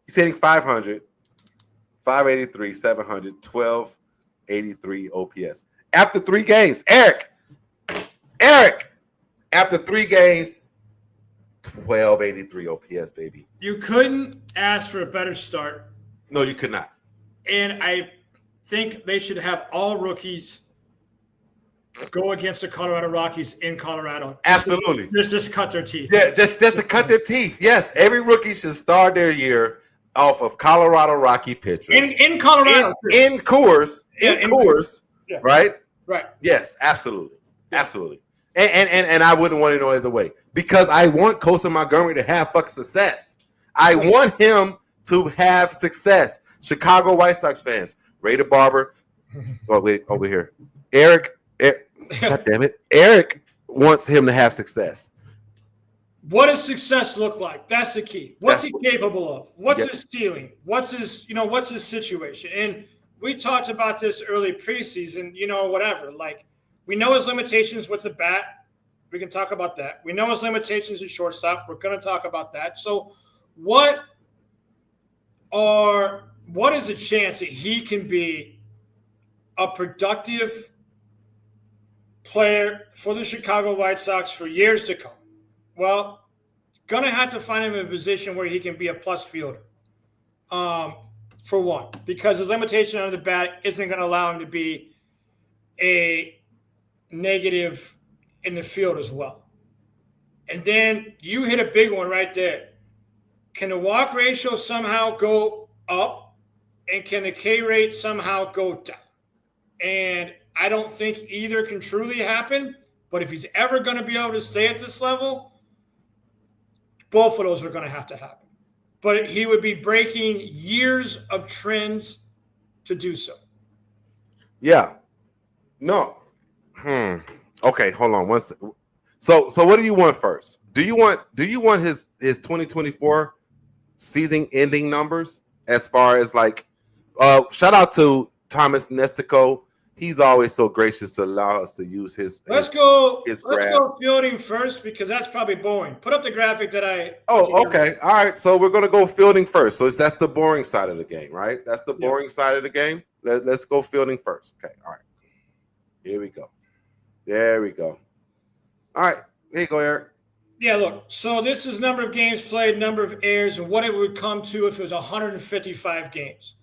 He's hitting 500, 583, 700, 1283 OPS. After 3 games, Eric, after 3 games, 1283 OPS, baby. You couldn't ask for a better start. No, you could not. And I think they should have all rookies go against the Colorado Rockies in Colorado. Absolutely. Just cut their teeth. Yeah, just to cut their teeth. Yes, every rookie should start their year off of Colorado Rocky pitchers. In Colorado. In Coors. Yeah. Right? Right. Yes, absolutely. Yeah. Absolutely. And I wouldn't want it no other way. Because I want Costa Montgomery to have fucking success. I want him to have success. Chicago White Sox fans. Ray the Barber. Oh, wait, over here. Eric, God damn it. Eric wants him to have success. What does success look like? That's the key. What's he capable of? What's his ceiling? What's his situation? And we talked about this early preseason, whatever. Like, we know his limitations with the bat. We can talk about that. We know his limitations at shortstop. We're going to talk about that. So what is a chance that he can be a productive player for the Chicago White Sox for years to come? Well, going to have to find him in a position where he can be a plus fielder, for one, because the limitation on the bat isn't going to allow him to be a negative in the field as well. And then you hit a big one right there. Can the walk ratio somehow go up, and can the K rate somehow go down? And I don't think either can truly happen, but if he's ever going to be able to stay at this level, both of those are going to happen. But he would be breaking years of trends to do so. Yeah. No. Okay, hold on. So what do you want first? Do you want his 2024 season ending numbers as far as like shout out to Thomas Nestico. He's always so gracious to allow us to use his. Let's go fielding first because that's probably boring. Put up the graphic that I. Oh, okay, all right. So we're gonna go fielding first. So that's the boring side of the game, right? That's the boring side of the game. Let's go fielding first. Okay, all right. Here we go. There we go. All right, here you go, Eric. Yeah, look. So this is number of games played, number of errors, and what it would come to if it was 155 games.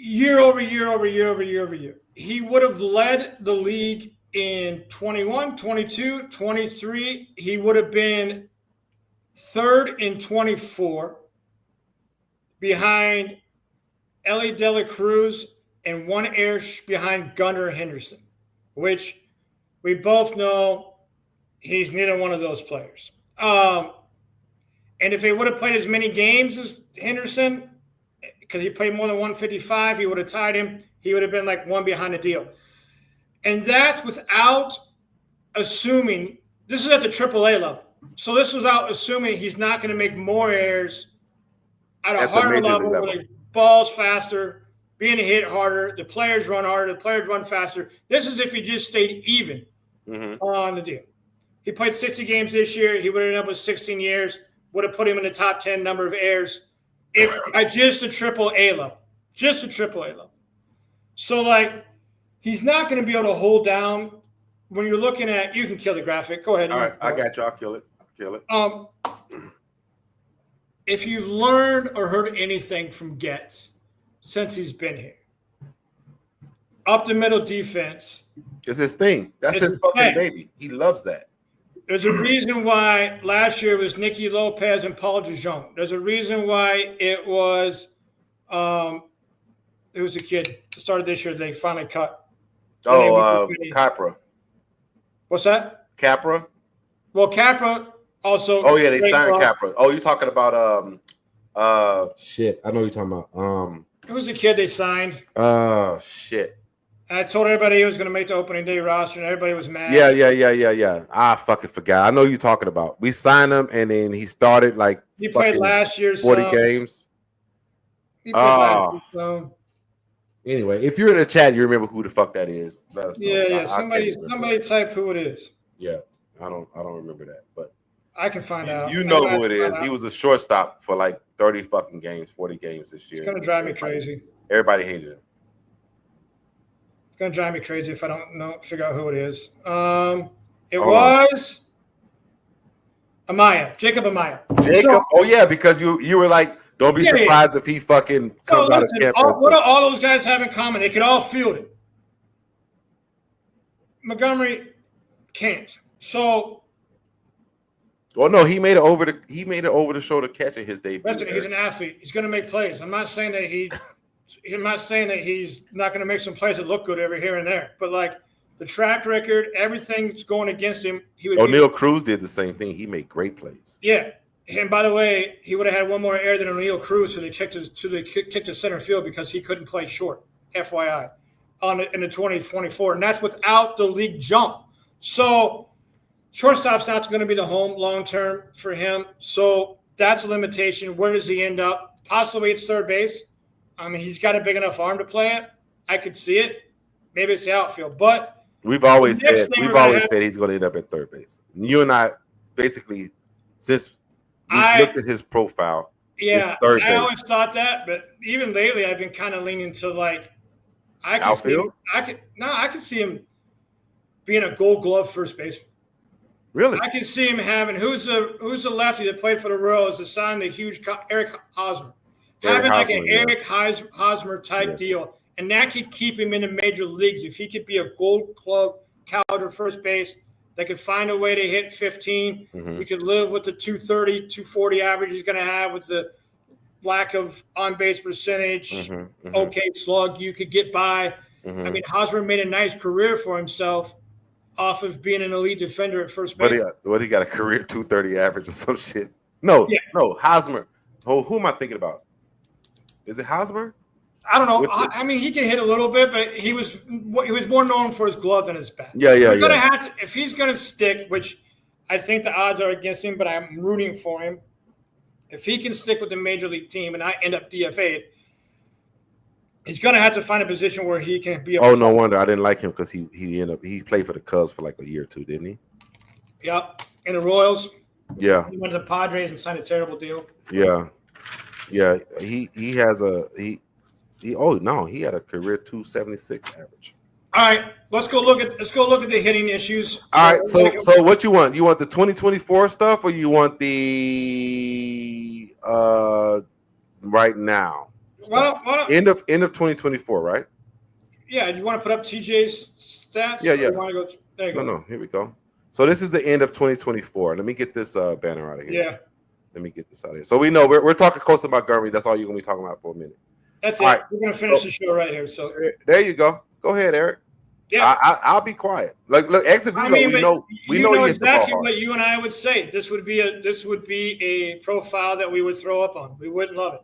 Year over year. He would have led the league in 21, 22, 23. He would have been third in 24 behind Ellie De La Cruz, and 1 error behind Gunnar Henderson, which we both know he's neither one of those players. And if he would have played as many games as Henderson, because he played more than 155, he would have tied him. He would have been like 1 behind the deal. And that's without assuming – this is at the AAA level. So this is without assuming he's not going to make more errors at a harder level where the ball's faster, being hit harder, the players run harder, the players run faster. This is if he just stayed even on the deal. He played 60 games this year. He would have ended up with 16 years, would have put him in the top 10 number of errors if at just a AAA level. Just a AAA level. So, like, he's not going to be able to hold down when you're looking at – you can kill the graphic. Go ahead. All right, I got you. I'll kill it. If you've learned or heard anything from Getz since he's been here, up the middle defense is his thing. That's his fucking baby. He loves that. There's a reason why last year it was Nicky Lopez and Paul DeJong. There's a reason why it was a kid started this year. They finally cut. Capra. What's that? Capra. Well, Capra also. Oh yeah, they signed Capra. Oh, you're talking about shit. I know what you're talking about. Who was the kid they signed? Shit. And I told everybody he was going to make the opening day roster, and everybody was mad. Yeah. I fucking forgot. I know you're talking about. We signed him, and then he started like he played last year's 40 games. He played last year's so. Anyway, if you're in the chat, you remember who the fuck that is. Yeah. Somebody type who it is. Yeah, I don't remember that, but I can find out. You know who it is. He was a shortstop for like 30 fucking games, 40 games this year. It's gonna drive me crazy. Everybody hated him. It's gonna drive me crazy if I don't figure out who it is. It was Amaya, Jacob Amaya. Oh yeah, because you were like, don't be surprised if he fucking comes out of camp. What do all those guys have in common? They could all field it. Montgomery can't. So. Well, no, he made it over the shoulder catch in his debut. Listen, he's an athlete. He's going to make plays. I'm not saying that he's not going to make some plays that look good every here and there. But like the track record, everything's going against him. O'Neal Cruz did the same thing. He made great plays. Yeah. And by the way, he would have had one more error than O'Neal Cruz, so they kicked to center field because he couldn't play short. FYI, in the 2024, and that's without the league jump. So, shortstop's not going to be the home long term for him. So that's a limitation. Where does he end up? Possibly it's third base. I mean, he's got a big enough arm to play it. I could see it. Maybe it's the outfield, but we've always said he's going to end up at third base. You and I basically since. I looked at his profile. Yeah, I always thought that, but even lately, I've been kind of leaning to like outfield. I could see him being a Gold Glove first baseman. Really, I can see him having who's the lefty that played for the Royals, assigned the huge Eric Hosmer, having like an Eric Hosmer type deal, and that could keep him in the major leagues if he could be a Gold Glove caliber first base. They could find a way to hit 15. We could live with the 230, 240 average he's going to have with the lack of on-base percentage, okay slug. You could get by. I mean, Hosmer made a nice career for himself off of being an elite defender at first base. He got a career 230 average or some shit. No, Hosmer. Who am I thinking about? Is it Hosmer? I don't know. I mean, he can hit a little bit, but he was more known for his glove than his bat. Yeah. If he's going to stick, which I think the odds are against him, but I'm rooting for him. If he can stick with the major league team and I end up DFA'd, he's going to have to find a position where he can be. No wonder I didn't like him because he played for the Cubs for like a year or two, didn't he? Yep, in the Royals. Yeah, he went to the Padres and signed a terrible deal. Yeah. He has he had a career 276 average. All right, let's go look at the hitting issues. All right, so what you want? You want the 2024 stuff, or you want the right now? End of 2024, right? Yeah. Do you want to put up TJ's stats? Yeah. You want to go? There you go. No. Here we go. So this is the end of 2024. Let me get this banner out of here. Yeah. Let me get this out of here. So we know we're talking Costa Montgomery. That's all you're gonna be talking about for a minute. That's it. Right. We're going to finish the show right here. So there you go. Go ahead, Eric. yeah, I'll be quiet. Look, exit velo. We know he hits exactly the ball what you and I would say. This would be a profile that we would throw up on. We wouldn't love it.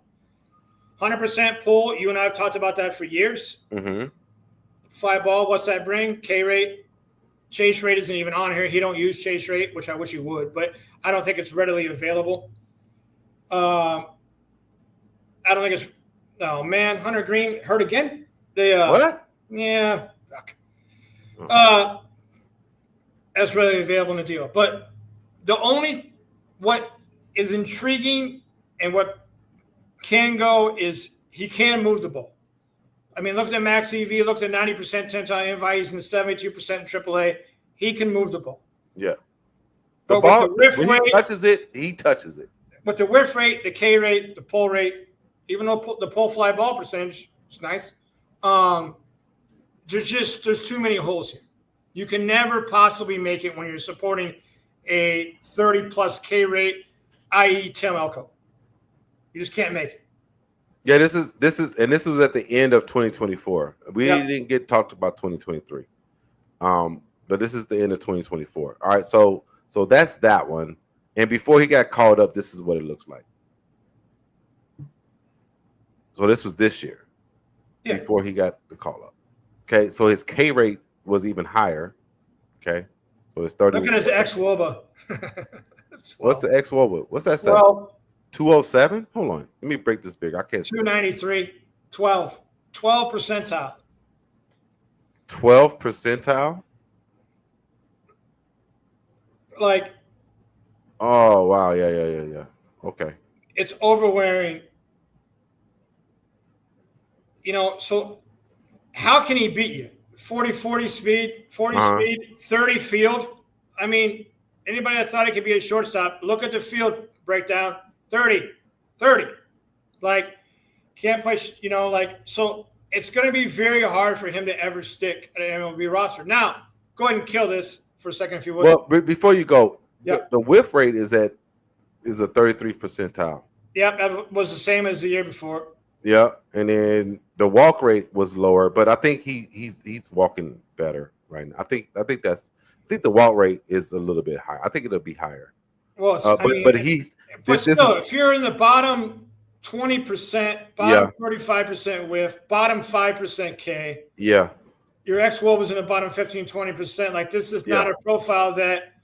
100% pull. You and I have talked about that for years. Mm-hmm. Fly ball. What's that bring? K rate. Chase rate isn't even on here. He don't use chase rate, which I wish he would, but I don't think it's readily available. I don't think it's. Oh man, Hunter Green hurt again. What? Yeah. That's readily available in the deal. But what is intriguing and what can go is he can move the ball. I mean, look at the max EV, look at the 90% percentile invite. He's in the 72% in AAA. He can move the ball. Yeah. But with the whiff rate, he touches it. But the whiff rate, the K rate, the pull rate, even though the pull fly ball percentage is nice, there's too many holes here. You can never possibly make it when you're supporting a 30+ K rate, i.e. Tim Elko. You just can't make it. Yeah, this was at the end of 2024. We didn't get talked about 2023. But this is the end of 2024. All right, so that's that one. And before he got called up, this is what it looks like. So this was this year. Yeah. Before he got the call up. Okay, so his K rate was even higher. Okay, so it's 30. Look at his ex-Woba. What's the ex-Woba? What's that? 207? Hold on. Let me break this bigger. I can't see. 293, 12 percentile. 12 percentile? Like, oh, wow. Yeah. Okay. It's overwearing. So how can he beat you? 40 speed, 40 speed, 30 field. I mean, anybody that thought he could be a shortstop, look at the field breakdown. 30. Like, can't play, so it's going to be very hard for him to ever stick at an MLB roster. Now, go ahead and kill this for a second if you would. Well, before you go, the whiff rate is a 33 percentile. Yeah, that was the same as the year before. Yeah, and then the walk rate was lower, but I think he's walking better right now. I think the walk rate is a little bit higher. I think it'll be higher. Well, if you're in the bottom 20%, bottom 35% whiff, bottom 5% K. Yeah. Your ex-Wob was in the bottom 15, 20%. Like, this is not a profile that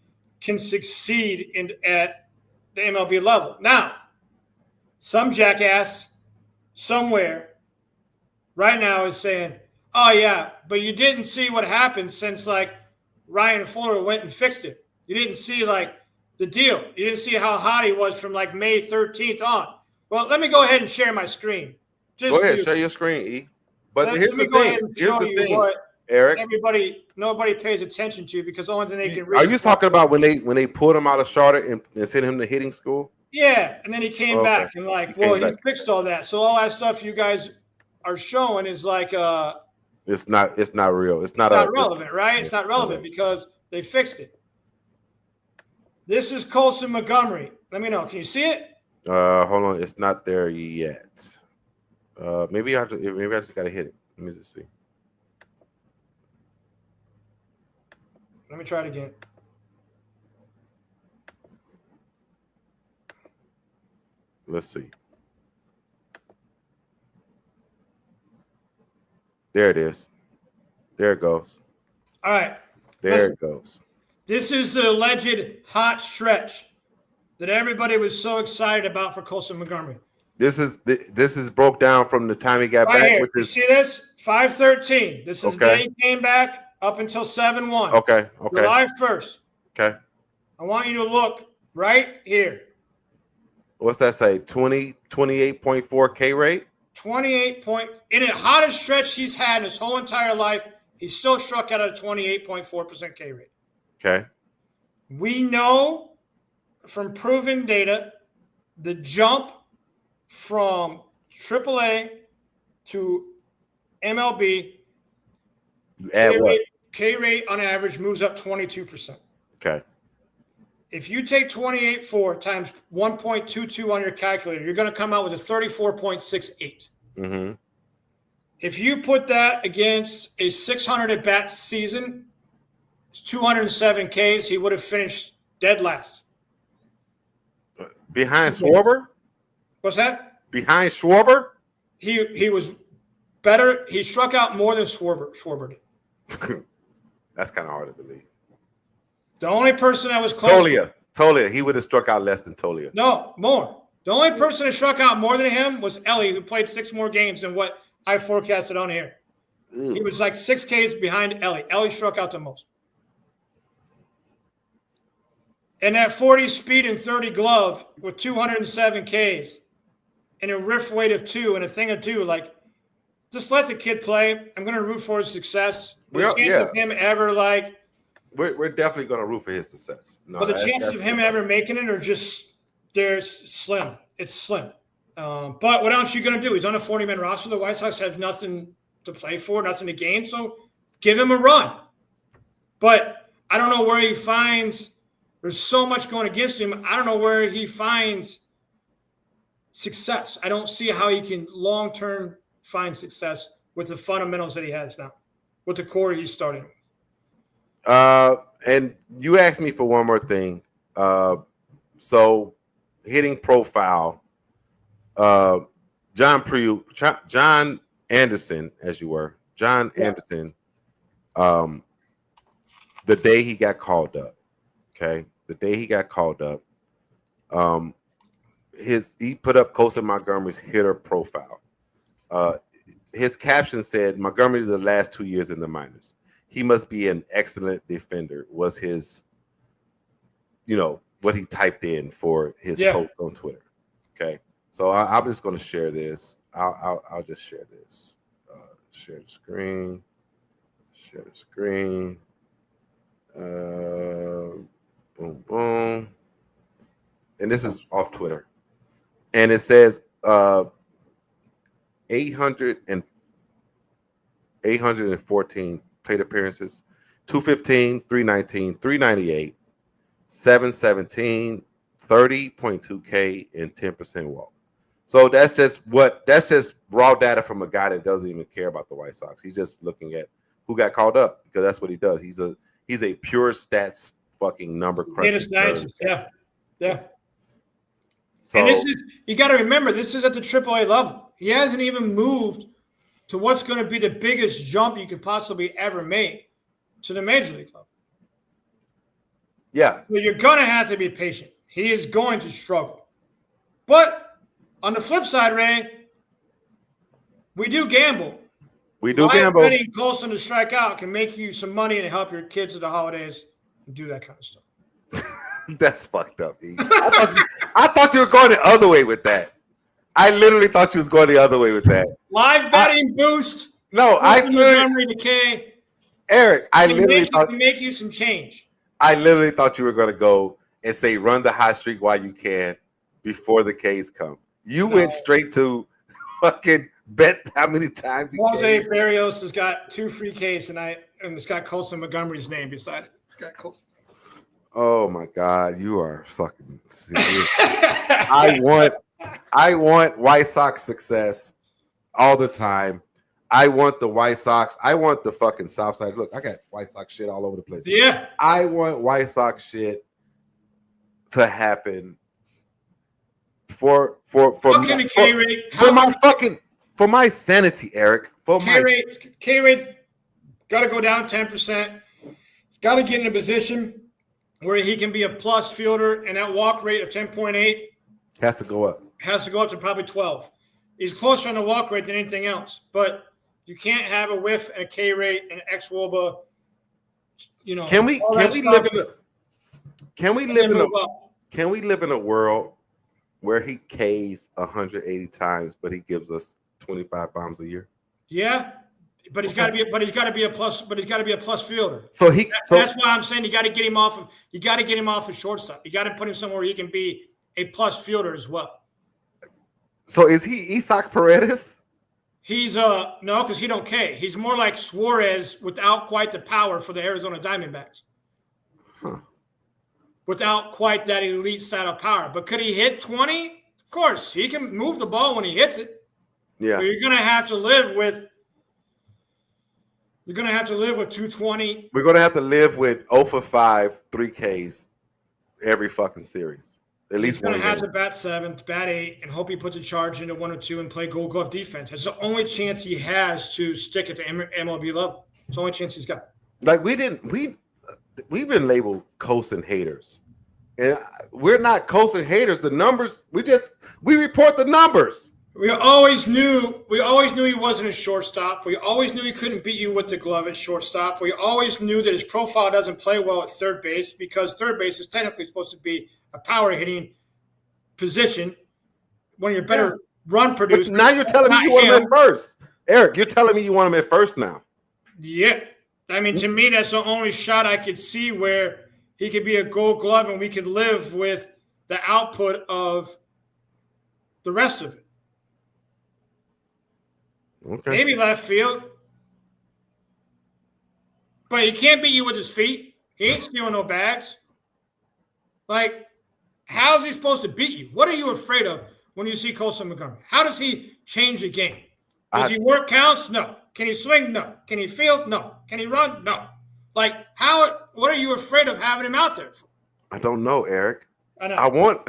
can succeed at the MLB level. Now, some jackass somewhere right now is saying, oh, yeah, but you didn't see what happened since, like, Ryan Fuller went and fixed it. You didn't see, like, the deal. You didn't see how hot he was from, like, May 13th on. Well, let me go ahead and share my screen. Go ahead, share your screen, E. But here's the thing, Eric. Nobody pays attention to because the only thing they can read. Are you talking about when they pulled him out of Charlotte and sent him to hitting school? Yeah, and then he came back and he fixed all that. So all that stuff you guys are showing is like it's not real. It's not relevant, right? It's not relevant because they fixed it. This is Colson Montgomery. Let me know. Can you see it? Hold on. It's not there yet. Maybe I just gotta hit it. Let me just see. Let me try it again. Let's see. There it is. There it goes. All right. It goes. This is the alleged hot stretch that everybody was so excited about for Colson Montgomery. This is broke down from the time he got back. Here. You see this? 5/13. This is the day he came back up until 7/1. Okay. July 1st. Okay. I want you to look right here. What's that say? 28.4 K rate? 28 point in the hottest stretch he's had in his whole entire life. He still struck out at a 28.4% K rate. Okay. We know from proven data the jump from AAA to MLB K rate on average moves up 22%. Okay. If you take 28.4 times 1.22 on your calculator, you're going to come out with a 34.68. Mm-hmm. If you put that against a 600 at bat season, 207 Ks, he would have finished dead last. Behind Schwarber? What's that? Behind Schwarber? He was better. He struck out more than Schwarber did. That's kind of hard to believe. The only person that was close. Tolia. He would have struck out less than Tolia. No, more. The only person that struck out more than him was Ellie, who played 6 more games than what I forecasted on here. Ew. He was like 6 Ks behind Ellie. Ellie struck out the most. And that 40 speed and 30 glove with 207 Ks and a riff weight of 2 and a thing of 2, like, just let the kid play. I'm going to root for his success. The chance of him ever, like... We're definitely going to root for his success. No, but the chances of him ever making it are just, they're slim. It's slim. But what else are you going to do? He's on a 40-man roster. The White Sox have nothing to play for, nothing to gain. So give him a run. But I don't know where he finds – there's so much going against him. I don't know where he finds success. I don't see how he can long-term find success with the fundamentals that he has now, with the core he's starting with. And you asked me for one more thing. So hitting profile, John Anderson, Anderson, the day he got called up, okay, he put up Colson Montgomery's hitter profile. His caption said, "Montgomery the last 2 years in the minors. He must be an excellent defender," was his, what he typed in for his post on Twitter. Okay. So I'm just going to share this. I'll just share this. Share the screen. Boom, boom. And this is off Twitter. And it says 814 plate appearances, 215, 319, 398, 717, 30.2 K, and 10% walk. So that's just raw data from a guy that doesn't even care about the White Sox. He's just looking at who got called up, because that's what he does. He's a pure stats fucking number cruncher. Yeah. So, and this is, you got to remember, this is at the AAA level. He hasn't even moved to what's going to be the biggest jump you could possibly ever make to the major league level. Yeah. So you're going to have to be patient. He is going to struggle. But on the flip side, Ray, we do gamble. Betting Colson to strike out can make you some money and help your kids at the holidays and do that kind of stuff. That's fucked up, E. I thought you were going the other way with that. I literally thought you was going the other way with that. Live betting boost. No, memory decay. Eric, I literally thought make you some change. I literally thought you were going to go and say run the hot streak while you can before the K's come. You went straight to fucking bet how many times. Jose Barrios has got 2 free Ks tonight, and it's got Colson Montgomery's name beside it. It's got Colson. Oh my God, you are fucking serious. I want White Sox success all the time. I want the White Sox. I want the fucking South Side. Look, I got White Sox shit all over the place. Yeah. I want White Sox shit to happen for my sanity, Eric. K-rate's got to go down 10%. He's got to get in a position where he can be a plus fielder, and that walk rate of 10.8 has to go up. Has to go up to probably 12. He's closer on the walk rate than anything else, but you can't have a whiff and a K rate and an xWOBA. Can we live in a world where he Ks 180 times, but he gives us 25 bombs a year? Yeah. But he's got to be a plus. But he's got to be a plus fielder. So that's why I'm saying you got to get him off of. You got to get him off of shortstop. You got to put him somewhere where he can be a plus fielder as well. So is he Isaac Paredes? He's no, because he don't K. He's more like Suarez without quite the power for the Arizona Diamondbacks. Huh. Without quite that elite side of power. But could he hit 20? Of course, he can move the ball when he hits it. Yeah. But you're gonna have to live with You're going to have to live with 220. We're going to have to live with 0 for 5, 3 Ks every fucking series. At least He's going one to have game. to bat 7th, bat 8, and hope he puts a charge into 1 or 2 and play Gold Glove defense. It's the only chance he has to stick at the MLB level. It's the only chance he's got. Like we've been labeled coasting haters, and we're not coasting haters. The numbers, we report the numbers. We always knew he wasn't a shortstop. We always knew he couldn't beat you with the glove at shortstop. We always knew that his profile doesn't play well at third base because third base is technically supposed to be a power hitting position. One of your better run producers. But now you're telling me you want him at first, Eric. You're telling me you want him at first now. Yeah, I mean, to me, that's the only shot I could see where he could be a Gold Glove and we could live with the output of the rest of it. Okay. Maybe left field. But he can't beat you with his feet. He ain't stealing no bags. Like, how is he supposed to beat you? What are you afraid of when you see Colson Montgomery? How does he change the game? Does he work counts? No. Can he swing? No. Can he field? No. Can he run? No. Like, what are you afraid of having him out there for? I don't know, Eric. I know. I want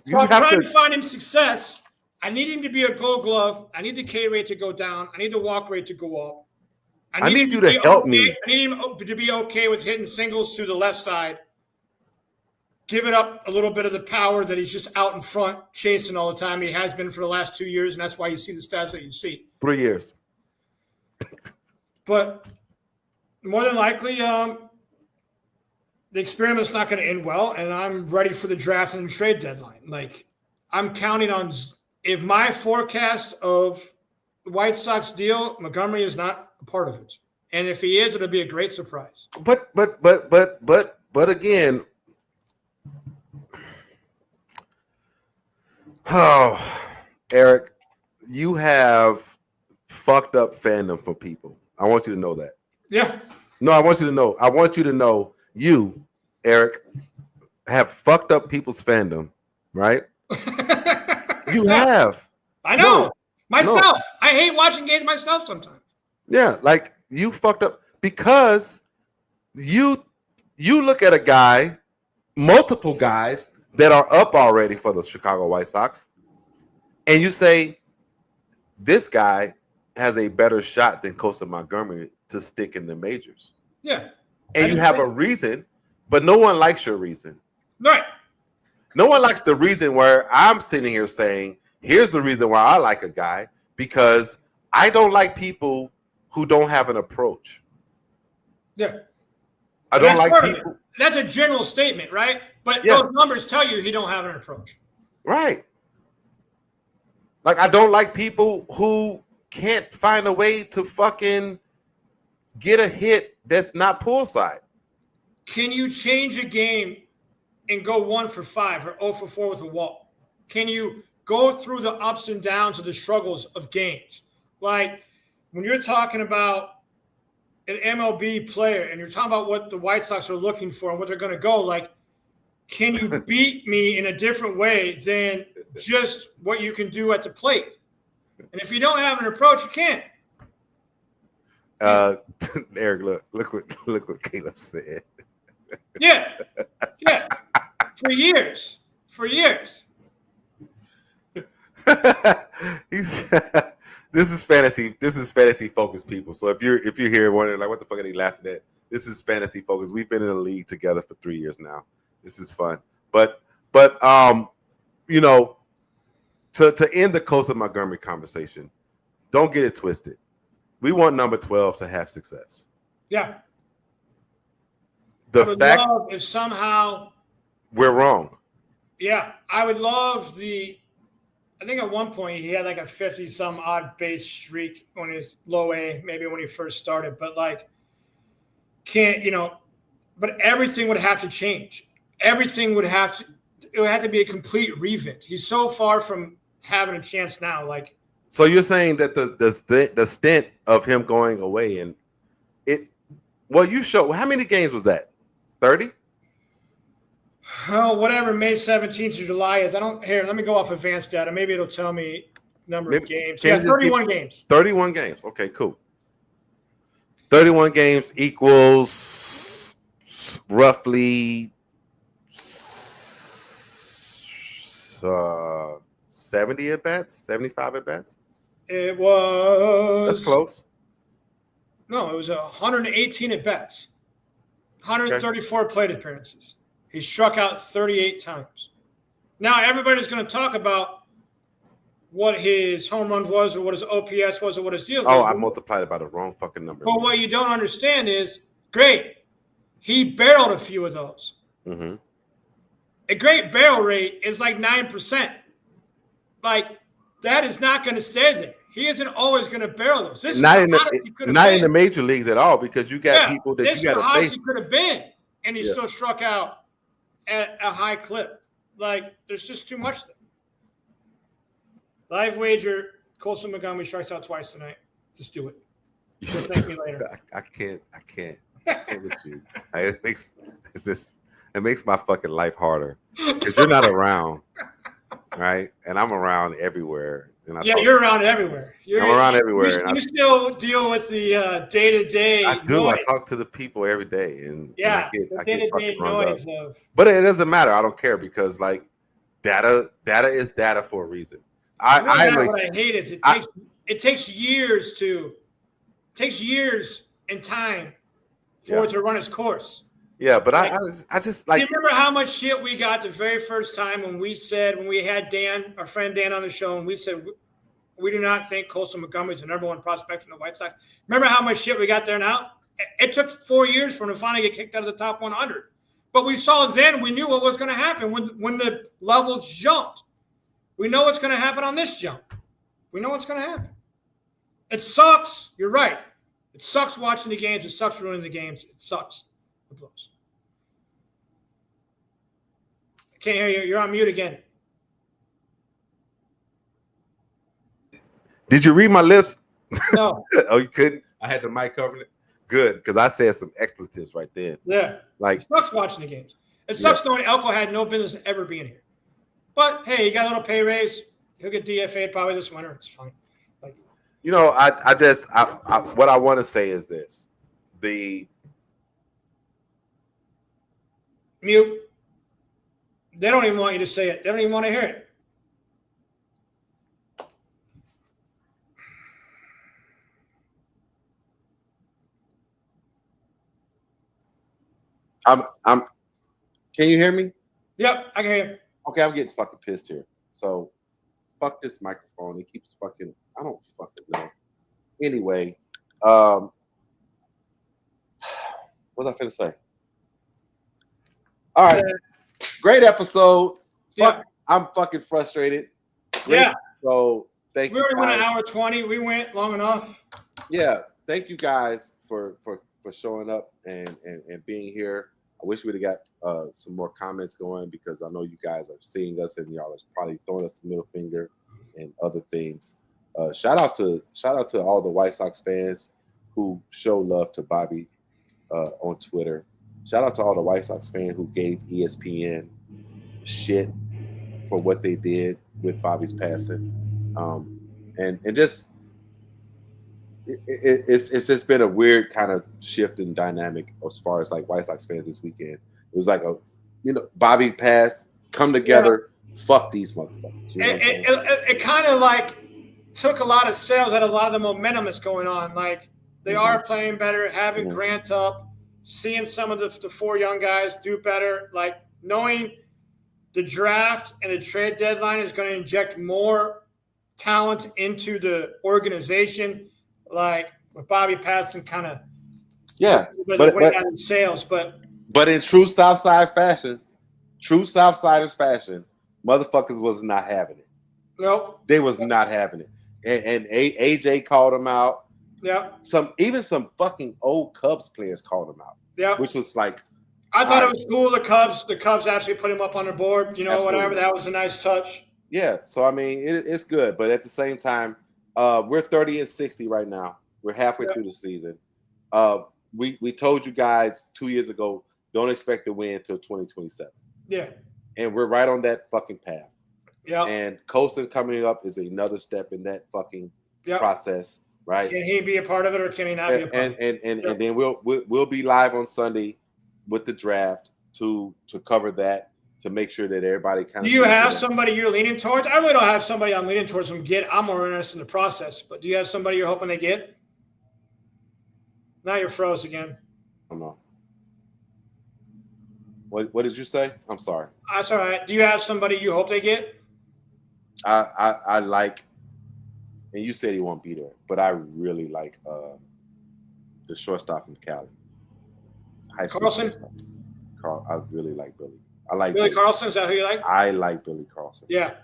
So I'm trying to find him success. I need him to be a Gold Glove. I need the K rate to go down. I need the walk rate to go up. I need you to help me. I need him to be okay with hitting singles to the left side. Give it up a little bit of the power that he's just out in front chasing all the time. He has been for the last 2 years, and that's why you see the stats that you see. 3 years. But more than likely, the experiment's not going to end well, and I'm ready for the draft and the trade deadline. Like, I'm counting on – if my forecast of the White Sox deal, Montgomery is not a part of it. And if he is, it'll be a great surprise. But again, Eric, you have fucked up fandom for people. I want you to know that. Yeah. No, I want you to know you, Eric, have fucked up people's fandom, right? You have. I know. Myself. I hate watching games myself sometimes. Yeah, like you fucked up because you look at a guy, multiple guys that are up already for the Chicago White Sox, and you say this guy has a better shot than Colson Montgomery to stick in the majors. Yeah. And you have a reason, but no one likes your reason. Right. No one likes the reason where I'm sitting here saying, here's the reason why I like a guy, because I don't like people who don't have an approach. Yeah. I don't like people. That's a general statement, right? But those numbers tell you he don't have an approach. Right. Like, I don't like people who can't find a way to fucking get a hit that's not poolside. Can you change a game and go 1 for 5 or 0 for 4 with a walk? Can you go through the ups and downs of the struggles of games? Like, when you're talking about an MLB player and you're talking about what the White Sox are looking for and what they're going to go, like, can you beat me in a different way than just what you can do at the plate? And if you don't have an approach, you can't. Eric, look what Caleb said. Yeah. For years. This is fantasy focused, people. So if you're here wondering like what the fuck are they laughing at, this is fantasy focused. We've been in the league together for 3 years now. This is fun. But you know, to end the Colson Montgomery conversation, don't get it twisted. We want number 12 to have success. Yeah. The I would fact love if somehow we're wrong. Yeah, I would love I think at one point he had like a 50-some odd base streak on his low A, maybe when he first started. But like, but everything would have to change. Everything would have to be a complete revamp. He's so far from having a chance now. Like, so you're saying that the stint of him going away and you showed how many games was that? 30? Oh, whatever May 17th to July is. Let me go off advanced data. Maybe it'll tell me number of games. Yeah, 31 games. 31 games. Okay, cool. 31 games equals roughly 70 at bats, 75 at bats. It was. That's close. No, it was 118 at bats, 134 plate appearances. He struck out 38 times. Now everybody's going to talk about what his home run was, or what his OPS was, or what his deal was. Oh, I multiplied it by the wrong fucking number. But what you don't understand is, great, he barreled a few of those. Mm-hmm. A great barrel rate is like 9%. Like, that is not going to stay there. He isn't always going to barrel those. This not is not in the major leagues at all, because you got people that this you got to face. He could have been, and he still struck out at a high clip. Like, there's just too much there. Live wager, Colson Montgomery strikes out twice tonight. Just do it. Just thank me later. I can't with you. It makes my fucking life harder because you're not around, right? And I'm around everywhere. And you're around everywhere. I'm around everywhere. You still deal with the day-to-day. I do. Noise. I talk to the people every day, and I get fucking noise of. But it doesn't matter. I don't care because like data is data for a reason. What I hate is it takes years and time for it to run its course. Yeah, but I just like. You remember how much shit we got the very first time when we had Dan, our friend Dan, on the show, and we said we do not think Colson Montgomery is the number one prospect from the White Sox. Remember how much shit we got there now? It took 4 years for him to finally get kicked out of the top 100. But we saw then, we knew what was going to happen when the levels jumped. We know what's going to happen on this jump. We know what's going to happen. It sucks. You're right. It sucks watching the games. It sucks ruining the games. It sucks. It blows. I can't hear you. You're on mute again. Did you read my lips? No. Oh, you couldn't? I had the mic covering it. Good, because I said some expletives right there. Yeah. Like, it sucks watching the games. It sucks knowing Elko had no business ever being here. But hey, he got a little pay raise. He'll get DFA'd probably this winter. It's fine. Like, you know, I what I want to say is this: mute. They don't even want you to say it. They don't even want to hear it. Can you hear me? Yep, I can hear you. Okay, I'm getting fucking pissed here. So, fuck this microphone. It keeps fucking. I don't fucking know. Anyway, what was I finna say? All right, great episode. Yeah. I'm fucking frustrated. Great episode. Thank you. We already went an hour 20. We went long enough. Yeah, thank you guys for showing up and being here. I wish we'd have got some more comments going because I know you guys are seeing us and y'all are probably throwing us the middle finger and other things. Shout out to all the White Sox fans who show love to Bobby on Twitter. Shout out to all the White Sox fans who gave ESPN shit for what they did with Bobby's passing, and just it's just been a weird kind of shift in dynamic as far as like White Sox fans this weekend. It was like Bobby passed, come together, fuck these motherfuckers. You know it kind of like took a lot of sales out of a lot of the momentum that's going on. Like they are playing better, having Grant up, seeing some of the four young guys do better, like knowing the draft and the trade deadline is going to inject more talent into the organization. Like with Bobby Patterson kind of went out in sales, but in true Southside fashion, Southsiders fashion, motherfuckers was not having it. Nope. They was not having it. And AJ called him out. Yeah. Even some fucking old Cubs players called him out. Yeah. Which was like, I thought it was cool. The Cubs actually put him up on the board. Absolutely. Whatever. That was a nice touch. Yeah. So I mean, it's good, but at the same time, we're 30-60 right now. We're halfway through the season. We told you guys 2 years ago, don't expect to win until 2027. Yeah. And we're right on that fucking path. Yeah. And Colson coming up is another step in that fucking process. right? Can he be a part of it or can he not be a part of it? And then we'll be live on Sunday with the draft to cover that, to make sure that everybody kind Do of. you have somebody you're leaning towards? I really don't have somebody I'm leaning towards them get. I'm more interested in the process. But do you have somebody you're hoping they get? Now you're froze again. I don't know. What did you say? I'm sorry. That's all right. Do you have somebody you hope they get? I like, and you said he won't be there, but I really like the shortstop from Cali. High school Carlson? Carl, I really like Billy. I like Billy Carlson. Is that who you like? I like Billy Carlson. Yeah.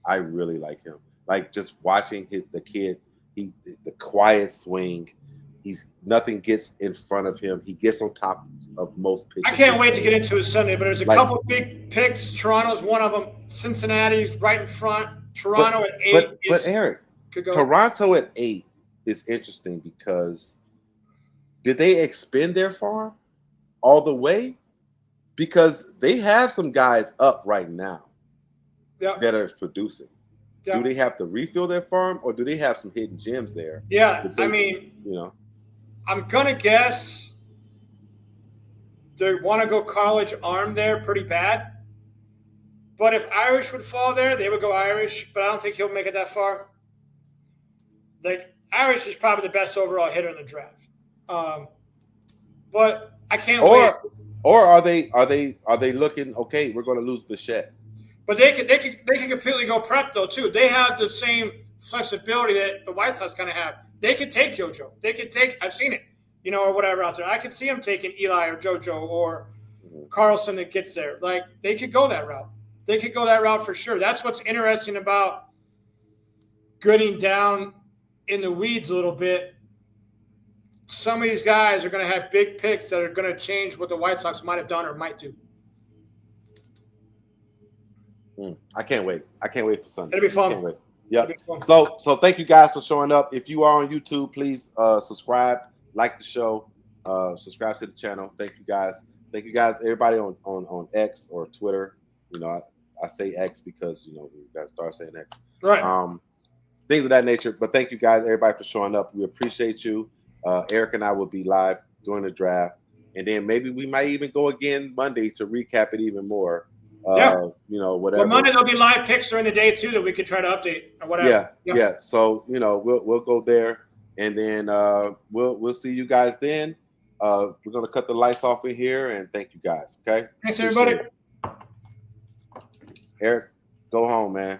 I really like him. Like just watching the kid, the quiet swing. Nothing gets in front of him. He gets on top of most pitches. I can't wait to get into it Sunday, but there's a couple big picks. Toronto's one of them. Cincinnati's right in front. Toronto at 8. But Eric, Toronto at 8 is interesting because did they expend their farm all the way? Because they have some guys up right now that are producing. Yeah. Do they have to refill their farm, or do they have some hidden gems there? Yeah, I'm gonna guess they want to go college arm there pretty bad. But if Irish would fall there, they would go Irish. But I don't think he'll make it that far. Like Irish is probably the best overall hitter in the draft. But I can't wait. Or are they looking? Okay, we're going to lose Bichette. But they can completely go prep though too. They have the same flexibility that the White Sox kind of have. They could take JoJo. They could take. I've seen it, or whatever out there. I could see them taking Eli or JoJo or Carlson that gets there. Like they could go that route. They could go that route for sure. That's what's interesting about getting down in the weeds a little bit. Some of these guys are going to have big picks that are going to change what the White Sox might have done or might do. I can't wait. I can't wait for Sunday. It'll be fun. I can't wait. Yeah. So thank you guys for showing up. If you are on YouTube, please subscribe, like the show, subscribe to the channel. Thank you guys. Thank you guys. Everybody on X or Twitter. I say X because we got to start saying X. Right. Things of that nature. But thank you guys, everybody, for showing up. We appreciate you. Eric and I will be live during the draft, and then maybe we might even go again Monday to recap it even more. Whatever. Well, Monday there'll be live picks during the day too that we could try to update or whatever. Yeah. So we'll go there, and then we'll see you guys then. We're gonna cut the lights off in here, and thank you guys. Okay. Thanks, everybody. Eric, go home, man.